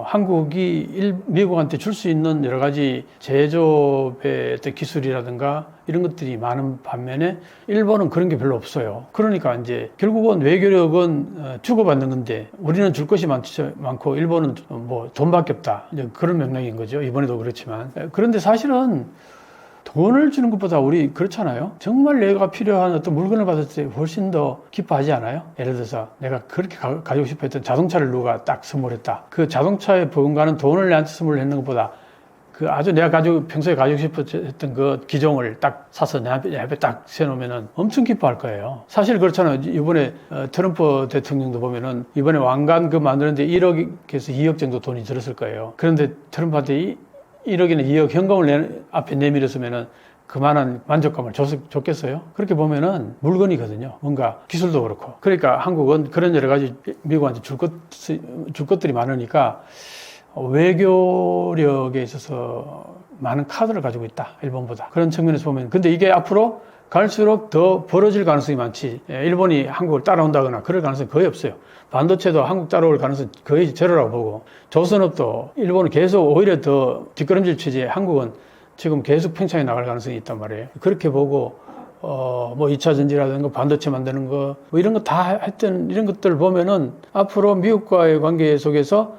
한국이 미국한테 줄 수 있는 여러 가지 제조업의 어떤 기술이라든가 이런 것들이 많은 반면에 일본은 그런 게 별로 없어요. 그러니까 이제 결국은 외교력은 주고받는 건데 우리는 줄 것이 많고 일본은 뭐 돈밖에 없다. 이제 그런 맥락인 거죠. 이번에도 그렇지만. 그런데 사실은 돈을 주는 것보다 우리 그렇잖아요. 정말 내가 필요한 어떤 물건을 받았을 때 훨씬 더 기뻐하지 않아요? 예를 들어서 내가 그렇게 가지고 싶어 했던 자동차를 누가 딱 선물했다. 그 자동차에 버금가는 돈을 내한테 선물했는 것보다 그 아주 내가 평소에 가지고 싶어 했던 그 기종을 딱 사서 내 앞에 딱 세놓으면은 엄청 기뻐할 거예요. 사실 그렇잖아요. 이번에 트럼프 대통령도 보면은 이번에 왕관 그 만드는데 1억에서 2억 정도 돈이 들었을 거예요. 그런데 트럼프한테 1억이나 2억 현금을 앞에 내밀었으면은 그만한 만족감을 줬겠어요? 그렇게 보면은 물건이거든요. 뭔가 기술도 그렇고. 그러니까 한국은 그런 여러 가지 미국한테 줄 것들이 많으니까 외교력에 있어서 많은 카드를 가지고 있다. 일본보다. 그런 측면에서 보면. 근데 이게 앞으로 갈수록 더 벌어질 가능성이 많지. 일본이 한국을 따라온다거나 그럴 가능성이 거의 없어요. 반도체도 한국 따라올 가능성이 거의 제로라고 보고, 조선업도 일본은 계속 오히려 더 뒷걸음질 취지에 한국은 지금 계속 팽창해 나갈 가능성이 있단 말이에요. 그렇게 보고 뭐 2차 전지라든가 반도체 만드는 거 뭐 이런 거 다 했던 이런 것들을 보면은 앞으로 미국과의 관계 속에서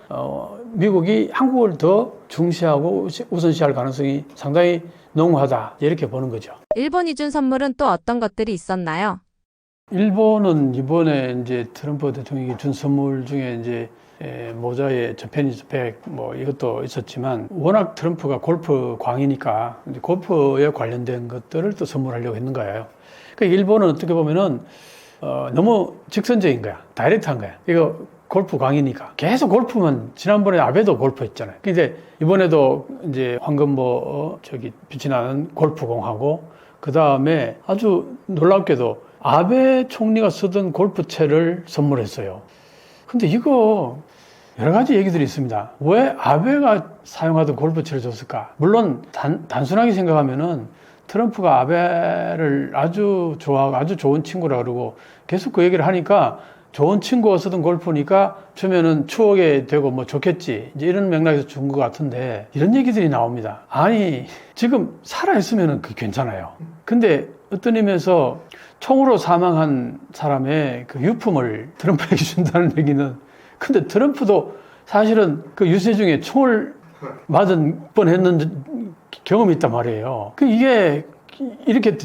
미국이 한국을 더 중시하고 우선시할 가능성이 상당히 농후하다 이렇게 보는 거죠. 일본이 준 선물은 또 어떤 것들이 있었나요? 일본은 이번에 이제 트럼프 대통령이 준 선물 중에 이제 모자에 저페니즈 백 뭐 이것도 있었지만 워낙 트럼프가 골프 광이니까 이제 골프에 관련된 것들을 또 선물하려고 했는 거예요. 그러니까 일본은 어떻게 보면은 너무 직선적인 거야. 다이렉트한 거야. 이거 골프 광이니까 계속 골프만 지난번에 아베도 골프 했잖아요. 근데 이번에도 이제 황금보 빛이 나는 골프공하고 그 다음에 아주 놀랍게도 아베 총리가 쓰던 골프채를 선물했어요. 근데 이거 여러 가지 얘기들이 있습니다. 왜 아베가 사용하던 골프채를 줬을까? 물론 단순하게 생각하면은 트럼프가 아베를 아주 좋아하고 아주 좋은 친구라 그러고 계속 그 얘기를 하니까 좋은 친구가 쓰던 골프니까 주면은 추억이 되고 뭐 좋겠지. 이제 이런 맥락에서 준 것 같은데 이런 얘기들이 나옵니다. 아니, 지금 살아있으면은 그게 괜찮아요. 근데 어떤 의미에서 총으로 사망한 사람의 그 유품을 트럼프에게 준다는 얘기는, 근데 트럼프도 사실은 그 유세 중에 총을 맞은 뻔했는 경험이 있단 말이에요. 이게 이렇게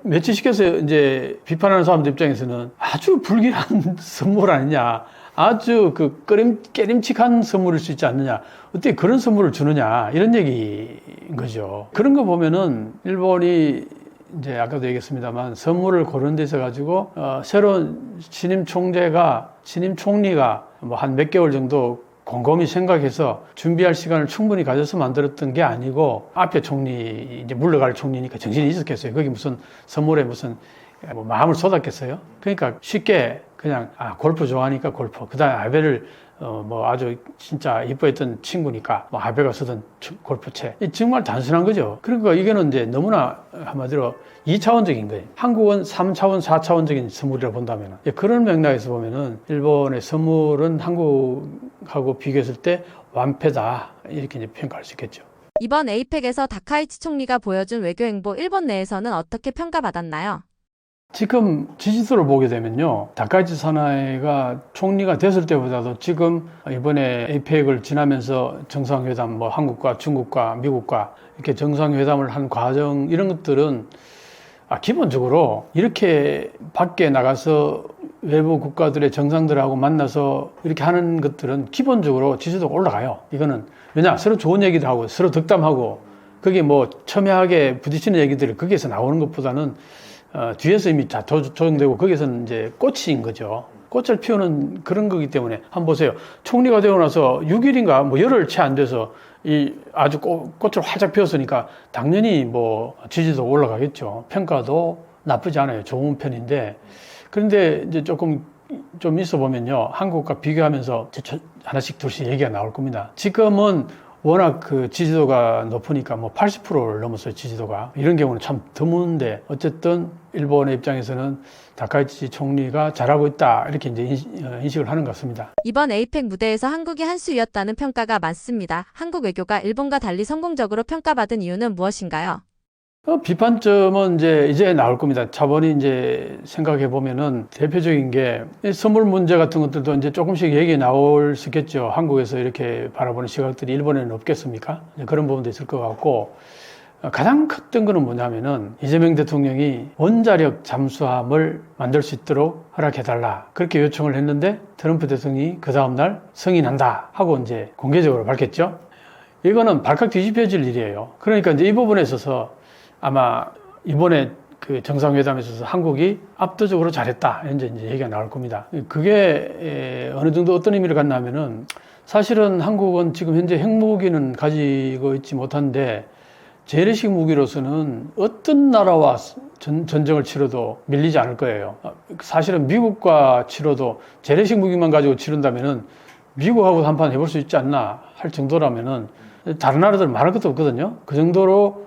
매치시켜서 이제 비판하는 사람들 입장에서는 아주 불길한 선물 아니냐, 아주 그 깨림칙한 선물일 수 있지 않느냐, 어떻게 그런 선물을 주느냐, 이런 얘기인 거죠. 그런 거 보면은 일본이 이제 아까도 얘기했습니다만 선물을 고른 데 있어 가지고 새로운 신임 총리가 뭐 한 몇 개월 정도 곰곰이 생각해서 준비할 시간을 충분히 가져서 만들었던 게 아니고, 앞에 총리 이제 물러갈 총리니까 정신이 있었겠어요. 거기 무슨 선물에 무슨 뭐 마음을 쏟았겠어요. 그러니까 쉽게 그냥 골프 좋아하니까 골프, 그다음에 아베를 뭐 아주 진짜 이뻐했던 친구니까 뭐 아베가 쓰던 골프채, 정말 단순한 거죠. 그러니까 이거는 이제 너무나 한마디로 2차원적인 거예요. 한국은 3차원, 4차원적인 선물이라고 본다면, 그런 맥락에서 보면은 일본의 선물은 한국하고 비교했을 때 완패다, 이렇게 이제 평가할 수 있겠죠. 이번 에이펙에서 다카이치 총리가 보여준 외교 행보 일본 내에서는 어떻게 평가받았나요? 지금 지지도를 보게 되면요, 다카이치 사나이가 총리가 됐을 때보다도 지금 이번에 에이펙을 지나면서 정상회담, 뭐 한국과 중국과 미국과 이렇게 정상회담을 한 과정, 이런 것들은 기본적으로 이렇게 밖에 나가서 외부 국가들의 정상들하고 만나서 이렇게 하는 것들은 기본적으로 지지도가 올라가요. 이거는 왜냐, 서로 좋은 얘기도 하고 서로 덕담하고, 그게 뭐 첨예하게 부딪히는 얘기들이 거기에서 나오는 것보다는 뒤에서 이미 다 조정되고 거기서는 이제 꽃인 거죠. 꽃을 피우는 그런 거기 때문에 한번 보세요. 총리가 되고 나서 6일인가 뭐 열흘 채 안 돼서 이 아주 꽃을 활짝 피웠으니까 당연히 뭐 지지도 올라가겠죠. 평가도 나쁘지 않아요. 좋은 편인데, 그런데 이제 좀 있어 보면요, 한국과 비교하면서 하나씩 둘씩 얘기가 나올 겁니다. 지금은 워낙 그 지지도가 높으니까 뭐 80%를 넘었어요, 지지도가. 이런 경우는 참 드문데 어쨌든 일본의 입장에서는 다카이치 총리가 잘하고 있다 이렇게 이제 인식을 하는 것 같습니다. 이번 에이펙 무대에서 한국이 한 수위였다는 평가가 많습니다. 한국 외교가 일본과 달리 성공적으로 평가받은 이유는 무엇인가요? 비판점은 이제 나올 겁니다. 차번이 이제 생각해 보면은 대표적인 게 선물 문제 같은 것들도 이제 조금씩 얘기 나올 수 있겠죠. 한국에서 이렇게 바라보는 시각들이 일본에는 없겠습니까? 그런 부분도 있을 것 같고, 가장 컸던 거는 뭐냐면은 이재명 대통령이 원자력 잠수함을 만들 수 있도록 허락해달라 그렇게 요청을 했는데 트럼프 대통령이 그 다음날 승인한다 하고 이제 공개적으로 밝혔죠. 이거는 발칵 뒤집혀질 일이에요. 그러니까 이제 이 부분에 있어서 아마 이번에 그 정상회담에 있어서 한국이 압도적으로 잘했다 이제 얘기가 나올 겁니다. 그게 어느 정도 어떤 의미를 갖냐면은 사실은 한국은 지금 현재 핵무기는 가지고 있지 못한데 재래식 무기로서는 어떤 나라와 전쟁을 치러도 밀리지 않을 거예요. 사실은 미국과 치러도 재래식 무기만 가지고 치른다면은 미국하고 한판 해볼 수 있지 않나 할 정도라면은 다른 나라들 말할 것도 없거든요. 그 정도로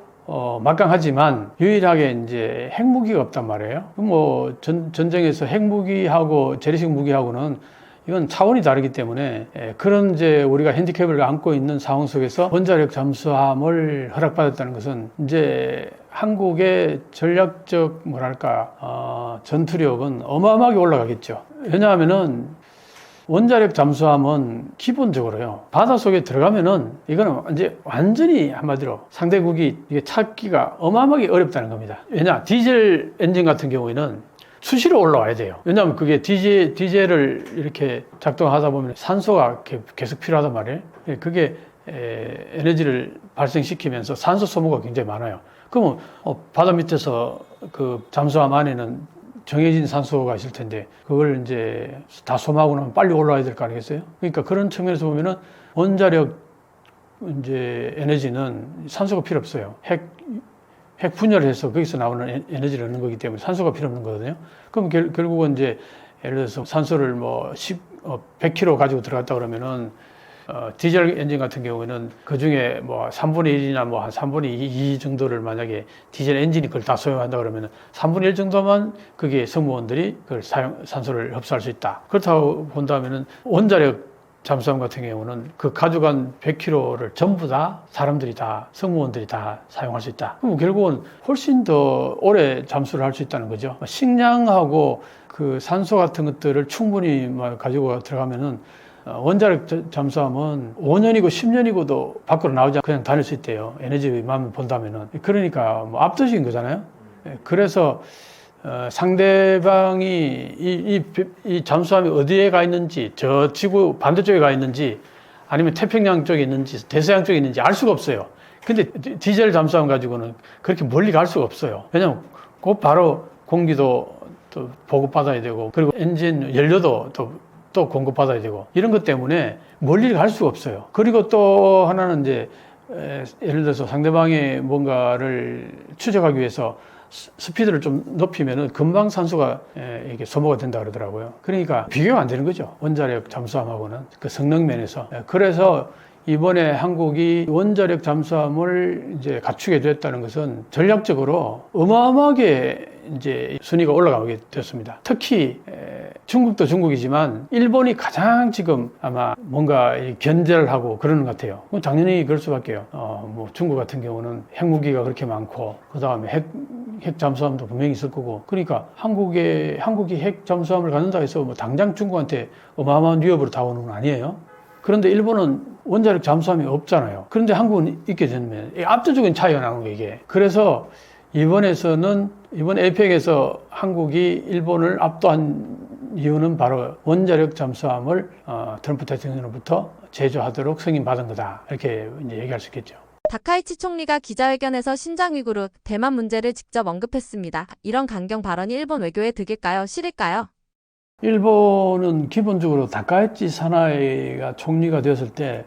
막강하지만 유일하게 이제 핵무기가 없단 말이에요. 뭐 전쟁에서 핵무기하고 재래식 무기하고는 이건 차원이 다르기 때문에 그런 이제 우리가 핸디캡을 안고 있는 상황 속에서 원자력 잠수함을 허락받았다는 것은 이제 한국의 전략적 뭐랄까 전투력은 어마어마하게 올라가겠죠. 왜냐하면은 원자력 잠수함은 기본적으로요, 바닷속에 들어가면은 이거는 이제 완전히 한마디로 상대국이 이게 찾기가 어마어마하게 어렵다는 겁니다. 왜냐, 디젤 엔진 같은 경우에는 수시로 올라와야 돼요. 왜냐하면 그게 디젤을 이렇게 작동하다 보면 산소가 계속 필요하단 말이에요. 그게 에너지를 발생시키면서 산소 소모가 굉장히 많아요. 그러면 바다 밑에서 그 잠수함 안에는 정해진 산소가 있을 텐데 그걸 이제 다 소모하고 나면 빨리 올라와야 될 거 아니겠어요? 그러니까 그런 측면에서 보면은 원자력 이제 에너지는 산소가 필요 없어요. 핵 분열해서 거기서 나오는 에너지를 얻는 거기 때문에 산소가 필요 없는 거거든요. 그럼 결국은 이제 예를 들어서 산소를 뭐 100kg 가지고 들어갔다 그러면은 디젤 엔진 같은 경우에는 그 중에 뭐 3분의 1이나 뭐 한 3분의 2 정도를 만약에 디젤 엔진이 그걸 다 소용한다 그러면 3분의 1 정도만 그게 승무원들이 그걸 산소를 흡수할 수 있다. 그렇다고 본다면은 원자력 잠수함 같은 경우는 그 가져간 100kg를 전부 다 사람들이 다 승무원들이 다 사용할 수 있다. 그럼 결국은 훨씬 더 오래 잠수를 할 수 있다는 거죠. 식량하고 그 산소 같은 것들을 충분히 가지고 들어가면은 원자력 잠수함은 5년이고 10년이고도 밖으로 나오지 않고 그냥 다닐 수 있대요. 에너지만 본다면은. 그러니까 뭐 압도적인 거잖아요. 그래서 상대방이 이 잠수함이 어디에 가 있는지, 저 지구 반대쪽에 가 있는지, 아니면 태평양 쪽에 있는지, 대서양 쪽에 있는지 알 수가 없어요. 근데 디젤 잠수함 가지고는 그렇게 멀리 갈 수가 없어요. 왜냐면 곧 바로 공기도 또 보급받아야 되고, 그리고 엔진 연료도 또 공급받아야 되고, 이런 것 때문에 멀리 갈 수가 없어요. 그리고 또 하나는 이제 예를 들어서 상대방의 뭔가를 추적하기 위해서 스피드를 좀 높이면은 금방 산소가 이게 소모가 된다 그러더라고요. 그러니까 비교가 안 되는 거죠. 원자력 잠수함하고는 그 성능 면에서. 그래서 이번에 한국이 원자력 잠수함을 이제 갖추게 됐다는 것은 전략적으로 어마어마하게 이제 순위가 올라가게 됐습니다. 특히 중국도 중국이지만 일본이 가장 지금 아마 뭔가 견제를 하고 그러는 것 같아요. 당연히 그럴 수밖에요. 뭐 중국 같은 경우는 핵무기가 그렇게 많고 그 다음에 핵 잠수함도 분명히 있을 거고, 그러니까 한국이 핵 잠수함을 갖는다 해서 뭐 당장 중국한테 어마어마한 위협으로 다가오는 건 아니에요. 그런데 일본은 원자력 잠수함이 없잖아요. 그런데 한국은 있게 되면 압도적인 차이가 나는 거예요, 이게. 그래서 이번 에이펙에서 한국이 일본을 압도한 이유는 바로 원자력 잠수함을 트럼프 대통령으로부터 제조하도록 승인받은 거다. 이렇게 이제 얘기할 수 있겠죠. 다카이치 총리가 기자회견에서 신장 위구르, 대만 문제를 직접 언급했습니다. 이런 강경 발언이 일본 외교에 득일까요? 실일까요? 일본은 기본적으로 다카이치 사나이가 총리가 되었을 때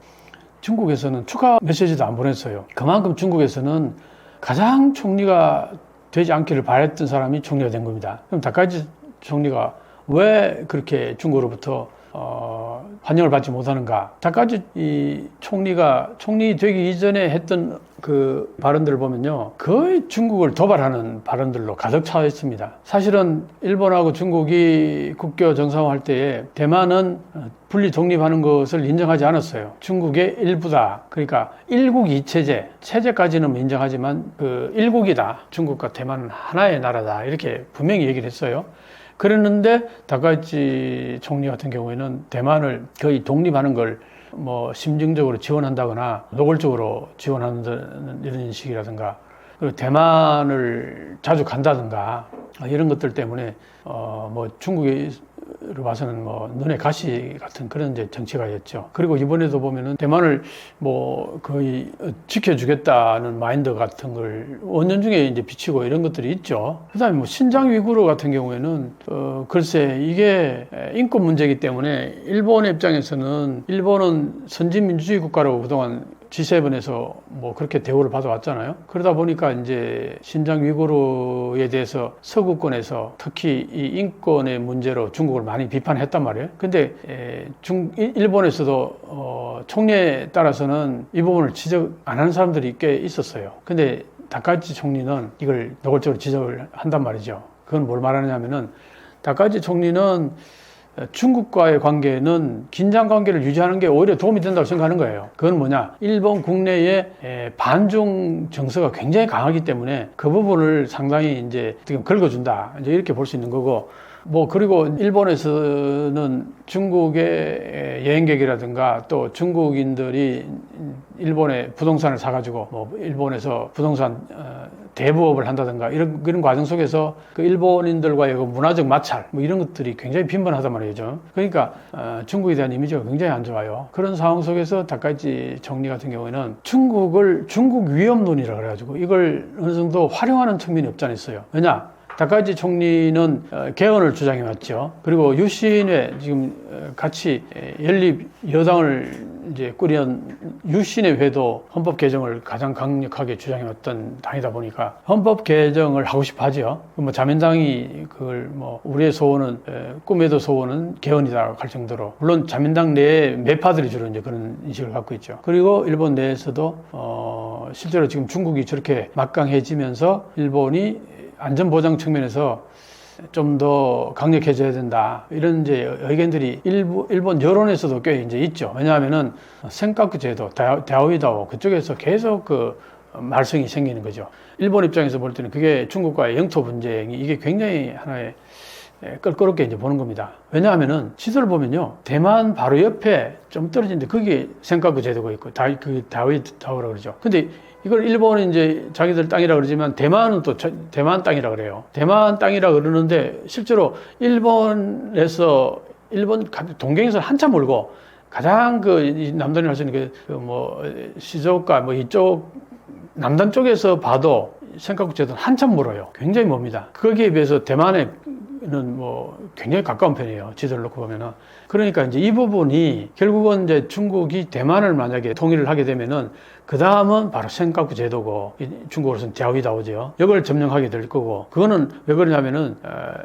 중국에서는 축하 메시지도 안 보냈어요. 그만큼 중국에서는 가장 총리가 되지 않기를 바랬던 사람이 총리가 된 겁니다. 그럼 다카이치 총리가 왜 그렇게 중국으로부터 환영을 받지 못하는가. 다카이치 이 총리가 총리 되기 이전에 했던 그 발언들을 보면요, 거의 중국을 도발하는 발언들로 가득 차 있습니다. 사실은 일본하고 중국이 국교 정상화할 때에 대만은 분리 독립하는 것을 인정하지 않았어요. 중국의 일부다. 그러니까 일국 이체제, 체제까지는 인정하지만 그 일국이다. 중국과 대만은 하나의 나라다. 이렇게 분명히 얘기를 했어요. 그랬는데 다카이치 총리 같은 경우에는 대만을 거의 독립하는 걸 뭐 심증적으로 지원한다거나 노골적으로 지원하는 이런 식이라든가, 그리고 대만을 자주 간다든가 이런 것들 때문에 뭐 중국으로 봐서는 뭐 눈에 가시 같은 그런 이제 정치가였죠. 그리고 이번에도 보면은 대만을 뭐 거의 지켜주겠다는 마인드 같은 걸 원년 중에 이제 비치고 이런 것들이 있죠. 그다음에 뭐 신장 위구르 같은 경우에는 글쎄 이게 인권 문제이기 때문에 일본의 입장에서는 일본은 선진 민주주의 국가라고 그동안 G7에서 뭐 그렇게 대우를 받아왔잖아요. 그러다 보니까 이제 신장 위구르에 대해서 서구권에서 특히 이 인권의 문제로 중국을 많이 비판했단 말이에요. 근데 일본에서도 총리에 따라서는 이 부분을 지적 안 하는 사람들이 꽤 있었어요. 근데 다카이치 총리는 이걸 노골적으로 지적을 한단 말이죠. 그건 뭘 말하느냐면은 다카이치 총리는 중국과의 관계는 긴장 관계를 유지하는 게 오히려 도움이 된다고 생각하는 거예요. 그건 뭐냐? 일본 국내에 반중 정서가 굉장히 강하기 때문에 그 부분을 상당히 이제 지금 긁어준다. 이제 이렇게 볼 수 있는 거고, 뭐 그리고 일본에서는 중국의 여행객이라든가 또 중국인들이 일본에 부동산을 사가지고 뭐 일본에서 부동산 대부업을 한다든가 이런 과정 속에서 그 일본인들과의 그 문화적 마찰 뭐 이런 것들이 굉장히 빈번하단 말이죠. 그러니까 중국에 대한 이미지가 굉장히 안 좋아요. 그런 상황 속에서 다카이치 총리 같은 경우에는 중국 위협론이라 그래가지고 이걸 어느 정도 활용하는 측면이 없지 않아 있어요. 왜냐? 다카이치 총리는 개헌을 주장해왔죠. 그리고 유신회 지금 같이 연립 여당을 이제 꾸린 유신회 회도 헌법 개정을 가장 강력하게 주장해왔던 당이다 보니까 헌법 개정을 하고 싶어하죠. 뭐 자민당이 그걸 뭐 우리의 소원은 꿈에도 소원은 개헌이다 할 정도로, 물론 자민당 내에 매파들이 주로 이제 그런 인식을 갖고 있죠. 그리고 일본 내에서도 실제로 지금 중국이 저렇게 막강해지면서 일본이 안전보장 측면에서 좀 더 강력해져야 된다. 이런 이제 의견들이 일본 여론에서도 꽤 이제 있죠. 왜냐하면은 센카쿠 제도, 다오이다오 그쪽에서 계속 그 말썽이 생기는 거죠. 일본 입장에서 볼 때는 그게 중국과의 영토 분쟁이 이게 굉장히 하나의 껄끄럽게 이제 보는 겁니다. 왜냐하면은 지도를 보면요, 대만 바로 옆에 좀 떨어진데 거기에 센카쿠 제도가 있고 다오이다오라고 그러죠. 근데 이걸 일본은 이제 자기들 땅이라 그러지만 대만은 또 대만 땅이라 그래요. 대만 땅이라 그러는데 실제로 일본 동경에서 한참 멀고 가장 그 남단이 할 수 있는 뭐 시즈오카 뭐 이쪽 남단 쪽에서 봐도 센카쿠 제도는 한참 멀어요. 굉장히 멉니다. 거기에 비해서 대만에는 뭐 굉장히 가까운 편이에요. 지도를 놓고 보면은. 그러니까 이제 이 부분이 결국은 이제 중국이 대만을 만약에 통일을 하게 되면은 그 다음은 바로 센카쿠 제도고 중국으로서는 자오이다오죠. 이걸 점령하게 될 거고, 그거는 왜 그러냐면은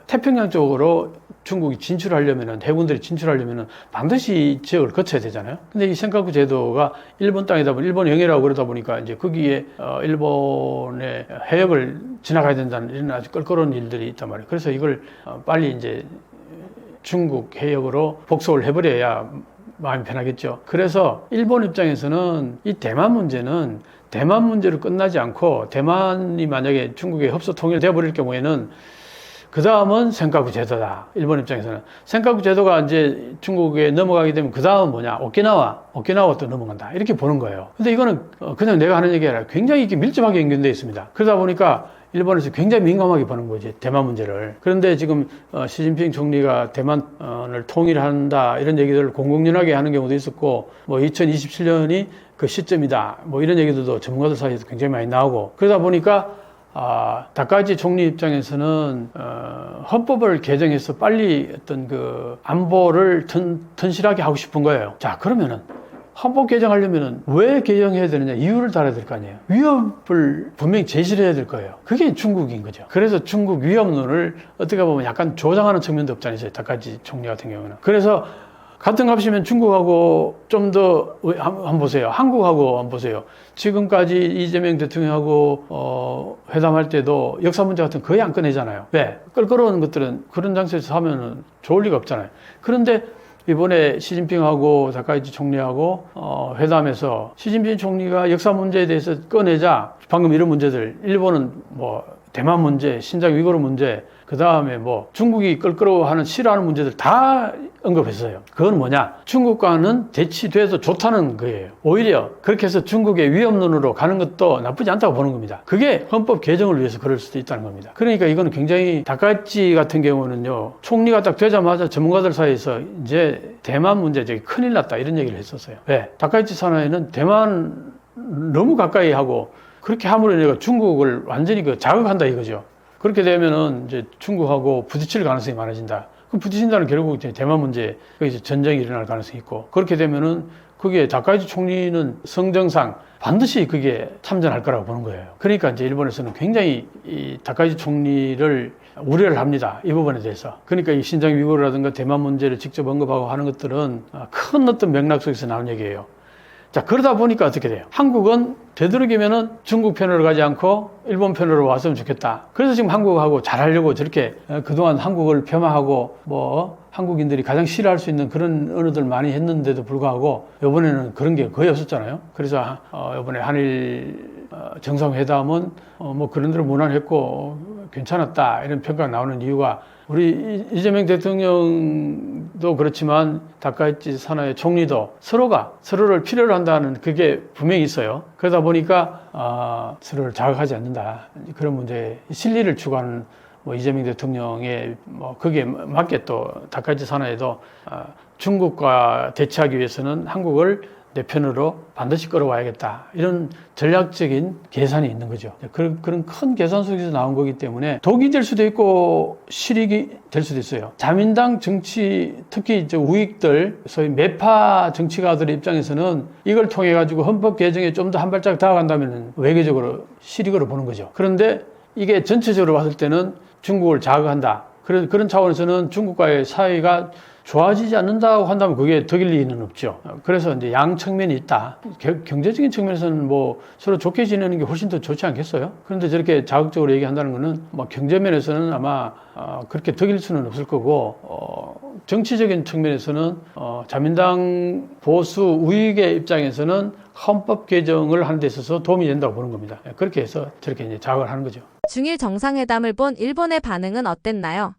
태평양 쪽으로 중국이 진출하려면은, 해군들이 진출하려면은 반드시 이 지역을 거쳐야 되잖아요. 근데 이 센카쿠 제도가 일본 땅이다 보니 일본 영해라고 그러다 보니까 이제 거기에 일본의 해역을 지나가야 된다는 이런 아주 껄끄러운 일들이 있단 말이에요. 그래서 이걸 빨리 이제 중국 해역으로 복속을 해버려야 마음이 편하겠죠. 그래서 일본 입장에서는 이 대만 문제는 대만 문제로 끝나지 않고, 대만이 만약에 중국에 흡수 통일되어 버릴 경우에는 그 다음은 센카쿠 제도다. 일본 입장에서는 센카쿠 제도가 이제 중국에 넘어가게 되면 그 다음은 뭐냐? 오키나와 또 넘어간다. 이렇게 보는 거예요. 근데 이거는 그냥 내가 하는 얘기가 아니라 굉장히 이렇게 밀접하게 연결되어 있습니다. 그러다 보니까 일본에서 굉장히 민감하게 보는 거지, 대만 문제를. 그런데 지금 시진핑 총리가 대만을 통일한다 이런 얘기들을 공공연하게 하는 경우도 있었고, 뭐 2027년이 그 시점이다 뭐 이런 얘기들도 전문가들 사이에서 굉장히 많이 나오고, 그러다 보니까 다카이치 총리 입장에서는 헌법을 개정해서 빨리 어떤 그 안보를 튼실하게 하고 싶은 거예요. 자, 그러면은 헌법 개정하려면은 왜 개정해야 되느냐 이유를 달아야 될 거 아니에요. 위협을 분명히 제시를 해야 될 거예요. 그게 중국인 거죠. 그래서 중국 위협론을 어떻게 보면 약간 조장하는 측면도 없지 않아요. 다카이치 총리 같은 경우는. 그래서 같은 값이면 중국하고 좀 더 한번 보세요. 한국하고 한번 보세요. 지금까지 이재명 대통령하고 회담할 때도 역사 문제 같은 거 거의 안 꺼내잖아요. 왜? 껄끄러운 것들은 그런 장소에서 하면은 좋을 리가 없잖아요. 그런데 이번에 시진핑하고 다카이치 총리하고 회담에서 시진핑 총리가 역사 문제에 대해서 꺼내자 방금 이런 문제들 일본은 뭐 대만 문제, 신장 위구르 문제, 그 다음에 뭐 중국이 껄끄러워하는 싫어하는 문제들 다 언급했어요. 그건 뭐냐? 중국과는 대치돼도 좋다는 거예요. 오히려 그렇게 해서 중국의 위협론으로 가는 것도 나쁘지 않다고 보는 겁니다. 그게 헌법 개정을 위해서 그럴 수도 있다는 겁니다. 그러니까 이거는 굉장히 다카이치 같은 경우는요, 총리가 딱 되자마자 전문가들 사이에서 이제 대만 문제 저기 큰일 났다 이런 얘기를 했었어요. 왜? 다카이치 산하에는 대만 너무 가까이 하고 그렇게 함으로 인해 중국을 완전히 자극한다 이거죠. 그렇게 되면은 이제 중국하고 부딪힐 가능성이 많아진다. 그럼 부딪힌다는 결국 이제 대만 문제, 이제 전쟁이 일어날 가능성이 있고, 그렇게 되면은 그게 다카이치 총리는 성정상 반드시 그게 참전할 거라고 보는 거예요. 그러니까 이제 일본에서는 굉장히 이 다카이치 총리를 우려를 합니다. 이 부분에 대해서. 그러니까 이 신장 위구르라든가 대만 문제를 직접 언급하고 하는 것들은 큰 어떤 맥락 속에서 나온 얘기예요. 자, 그러다 보니까 어떻게 돼요? 한국은 되도록이면은 중국 편으로 가지 않고 일본 편으로 왔으면 좋겠다. 그래서 지금 한국하고 잘하려고 저렇게 그동안 한국을 폄하하고 뭐 한국인들이 가장 싫어할 수 있는 그런 언어들 많이 했는데도 불구하고 이번에는 그런 게 거의 없었잖아요. 그래서 이번에 한일 정상회담은 뭐 그런 대로 무난했고 괜찮았다 이런 평가가 나오는 이유가 우리 이재명 대통령도 그렇지만 다카이치 산하의 총리도 서로가 서로를 필요로 한다는 그게 분명히 있어요. 그러다 보니까 서로를 자극하지 않는다. 그런 문제, 실리를 추구하는 뭐 이재명 대통령의 뭐 거기에 맞게 또 다카이치 산하에도 중국과 대치하기 위해서는 한국을 내 편으로 반드시 끌어와야겠다. 이런 전략적인 계산이 있는 거죠. 그런 큰 계산 속에서 나온 거기 때문에 독이 될 수도 있고 실익이 될 수도 있어요. 자민당 정치, 특히 이제 우익들, 소위 매파 정치가들의 입장에서는 이걸 통해 가지고 헌법 개정에 좀 더 한 발짝 다가간다면 외교적으로 실익으로 보는 거죠. 그런데 이게 전체적으로 봤을 때는 중국을 자극한다. 그런 차원에서는 중국과의 사이가 좋아지지 않는다고 한다면 그게 덕일 리는 없죠. 그래서 이제 양 측면이 있다. 경제적인 측면에서는 뭐 서로 좋게 지내는 게 훨씬 더 좋지 않겠어요? 그런데 저렇게 자극적으로 얘기한다는 거는 뭐 경제면에서는 아마 그렇게 덕일 수는 없을 거고 정치적인 측면에서는 자민당 보수 우익의 입장에서는 헌법 개정을 하는 데 있어서 도움이 된다고 보는 겁니다. 그렇게 해서 저렇게 이제 자극을 하는 거죠. 중일 정상회담을 본 일본의 반응은 어땠나요?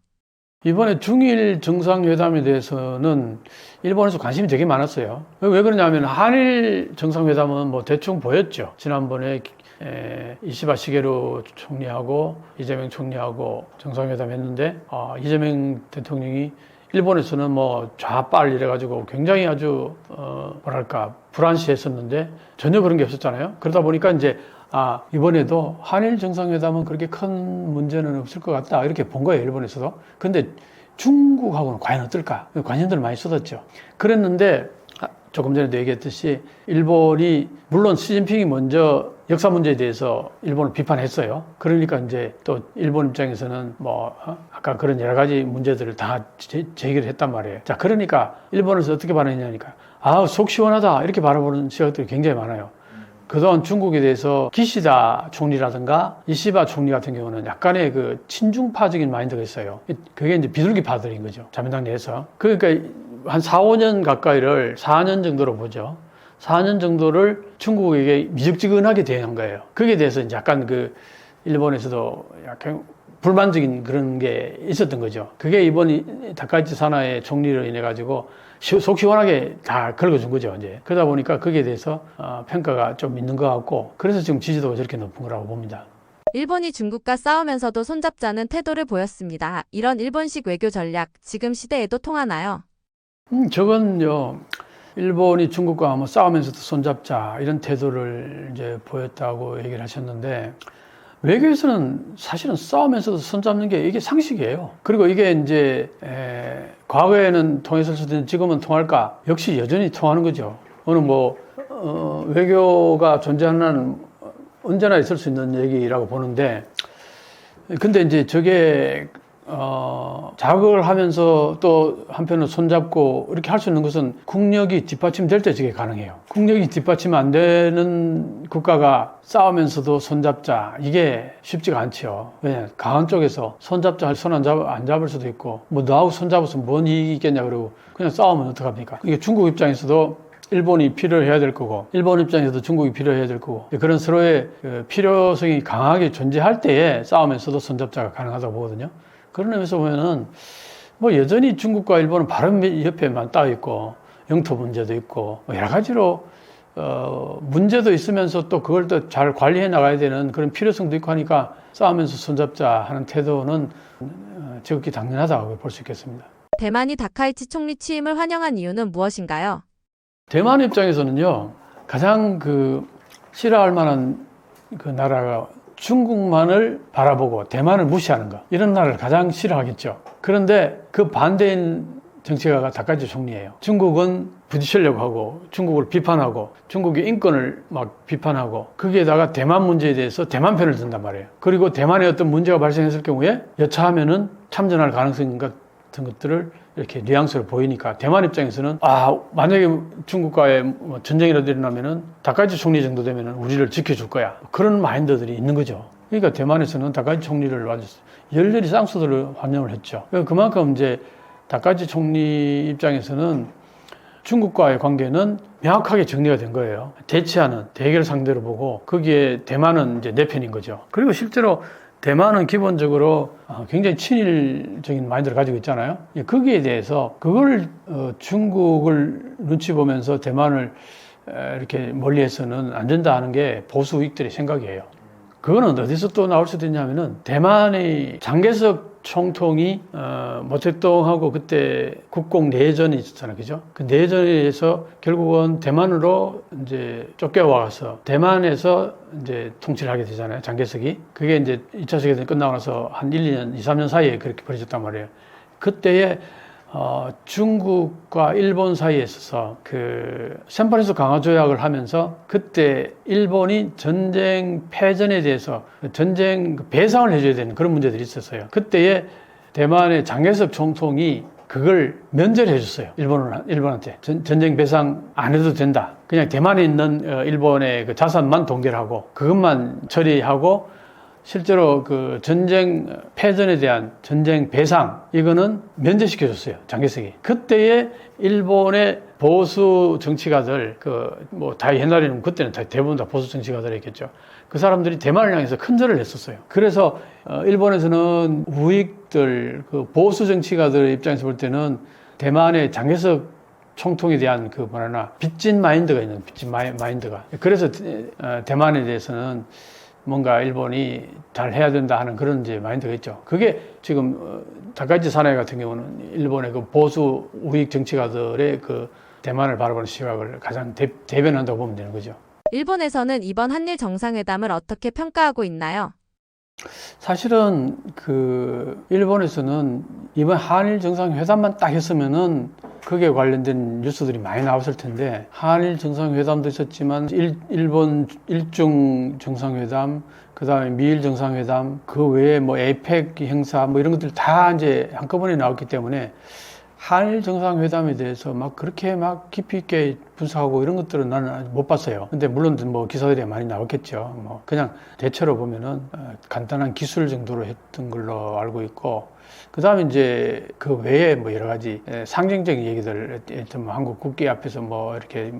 이번에 중일 정상회담에 대해서는 일본에서 관심이 되게 많았어요. 왜 그러냐면 한일 정상회담은 뭐 대충 보였죠. 지난번에 이시바 시게루 총리하고 이재명 총리하고 정상회담 했는데 이재명 대통령이 일본에서는 뭐 좌빨 이래가지고 굉장히 아주 뭐랄까 불안시했었는데 전혀 그런 게 없었잖아요. 그러다 보니까 이제 이번에도 한일 정상회담은 그렇게 큰 문제는 없을 것 같다 이렇게 본 거예요, 일본에서도. 근데 중국하고는 과연 어떨까? 관심들을 많이 쏟았죠. 그랬는데 조금 전에도 얘기했듯이 일본이 물론 시진핑이 먼저 역사 문제에 대해서 일본을 비판했어요. 그러니까 이제 또 일본 입장에서는 뭐 아까 그런 여러 가지 문제들을 다 제기를 했단 말이에요. 자, 그러니까 일본에서 어떻게 반응했냐니까 속 시원하다 이렇게 바라보는 시각들이 굉장히 많아요. 그동안 중국에 대해서 기시다 총리라든가 이시바 총리 같은 경우는 약간의 그 친중파적인 마인드가 있어요. 그게 이제 비둘기파들인 거죠. 자민당 내에서. 그러니까 한 4, 5년 가까이를 4년 정도로 보죠. 4년 정도를 중국에게 미적지근하게 대한 거예요. 거기에 대해서 이제 약간 그 일본에서도 약간 불만적인 그런 게 있었던 거죠. 그게 이번 다카이치 산하의 총리로 인해 가지고 속 시원하게 다 긁어준 거죠, 이제. 그러다 보니까 거기에 대해서 평가가 좀 있는 것 같고, 그래서 지금 지지도가 저렇게 높은 거라고 봅니다. 일본이 중국과 싸우면서도 손잡자는 태도를 보였습니다. 이런 일본식 외교 전략, 지금 시대에도 통하나요? 저건요, 일본이 중국과 뭐 싸우면서도 손잡자, 이런 태도를 이제 보였다고 얘기를 하셨는데, 외교에서는 사실은 싸우면서도 손잡는 게 이게 상식이에요. 그리고 이게 이제 과거에는 통했을 수도 있는데 지금은 통할까? 역시 여전히 통하는 거죠. 어느 외교가 존재하는 한 언제나 있을 수 있는 얘기라고 보는데, 근데 이제 저게 자극을 하면서 또 한편으로 손잡고 이렇게 할 수 있는 것은 국력이 뒷받침될 때 저게 가능해요. 국력이 뒷받침 안 되는 국가가 싸우면서도 손잡자, 이게 쉽지가 않죠. 왜냐, 강한 쪽에서 손잡자, 손 안 잡을 수도 있고, 뭐 너하고 손잡아서 뭔 이익이 있겠냐 그러고 그냥 싸우면 어떡합니까? 이게 중국 입장에서도 일본이 필요해야 될 거고, 일본 입장에서도 중국이 필요해야 될 거고, 그런 서로의 필요성이 강하게 존재할 때에 싸우면서도 손잡자가 가능하다고 보거든요. 그런 의미에서 보면은 뭐 여전히 중국과 일본은 바로 옆에만 따로 있고, 영토 문제도 있고, 뭐 여러 가지로 문제도 있으면서 또 그걸 또 잘 관리해 나가야 되는 그런 필요성도 있고 하니까 싸우면서 손잡자 하는 태도는 지극히 당연하다고 볼 수 있겠습니다. 대만이 다카이치 총리 취임을 환영한 이유는 무엇인가요? 대만 입장에서는요, 가장 싫어할 만한 그 나라가 중국만을 바라보고 대만을 무시하는 거, 이런 나라를 가장 싫어하겠죠. 그런데 그 반대인 정치가가 다카이치 총리예요. 중국은 부딪히려고 하고, 중국을 비판하고, 중국의 인권을 막 비판하고, 거기에다가 대만 문제에 대해서 대만 편을 든단 말이에요. 그리고 대만에 어떤 문제가 발생했을 경우에 여차하면은 참전할 가능성 같은 것들을 이렇게 뉘앙스를 보이니까 대만 입장에서는 만약에 중국과의 뭐 전쟁이라도 일어나면은 다카이치 총리 정도 되면은 우리를 지켜줄 거야, 그런 마인드들이 있는 거죠. 그러니까 대만에서는 다카이치 총리를 아주 열렬히 쌍수들을 환영을 했죠. 그만큼 이제 다카이치 총리 입장에서는 중국과의 관계는 명확하게 정리가 된 거예요. 대치하는 대결 상대로 보고, 거기에 대만은 이제 내 편인 거죠. 그리고 실제로 대만은 기본적으로 굉장히 친일적인 마인드를 가지고 있잖아요. 거기에 대해서 그걸 중국을 눈치 보면서 대만을 이렇게 멀리해서는 안 된다 하는 게 보수 우익들의 생각이에요. 그거는 어디서 또 나올 수도 있냐면은 대만의 장개석 총통이 모택동하고 그때 국공 내전이 있었잖아요, 그죠? 그 내전에서 결국은 대만으로 이제 쫓겨와서 대만에서 이제 통치를 하게 되잖아요, 장개석이. 그게 이제 2차 세계대전 끝나고 나서 한 1, 2년, 2, 3년 사이에 그렇게 벌어졌단 말이에요. 그때에 중국과 일본 사이에 있어서 샌프란시스코 강화 조약을 하면서 그때 일본이 전쟁 패전에 대해서 전쟁 배상을 해줘야 되는 그런 문제들이 있었어요. 그때에 대만의 장개석 총통이 그걸 면제를 해줬어요. 일본한테. 전쟁 배상 안 해도 된다. 그냥 대만에 있는 일본의 그 자산만 동결하고 그것만 처리하고, 실제로 그 전쟁 패전에 대한 전쟁 배상, 이거는 면제시켜줬어요, 장개석이. 그때에 일본의 보수 정치가들, 다 옛날에는 그때는 대부분 다 보수 정치가들이었겠죠. 그 사람들이 대만을 향해서 큰절을 했었어요. 그래서 일본에서는 우익들, 보수 정치가들 입장에서 볼 때는 대만의 장개석 총통에 대한 빚진 마인드가 있는, 빚진 마인드가. 그래서 대만에 대해서는 뭔가 일본이 잘 해야 된다 하는 그런 이제 마인드가 있죠. 그게 지금 다카이치 사나이 같은 경우는 일본의 보수 우익 정치가들의 대만을 바라보는 시각을 가장 대변한다고 보면 되는 거죠. 일본에서는 이번 한일 정상회담을 어떻게 평가하고 있나요? 사실은 일본에서는 이번 한일 정상회담만 딱 했으면은 그게 관련된 뉴스들이 많이 나왔을 텐데, 한일 정상회담도 있었지만 일본 일중 정상회담, 그 다음에 미일 정상회담, 그 외에 뭐 에이펙 행사 뭐 이런 것들 다 이제 한꺼번에 나왔기 때문에 한일 정상회담에 대해서 그렇게 깊이 있게 분석하고 이런 것들은 나는 못 봤어요. 근데 물론 뭐 기사들이 많이 나왔겠죠. 뭐 그냥 대체로 보면은 간단한 기술 정도로 했던 걸로 알고 있고, 그 다음에 이제 그 외에 뭐 여러 가지 상징적인 얘기들, 뭐 한국 국기 앞에서 뭐 이렇게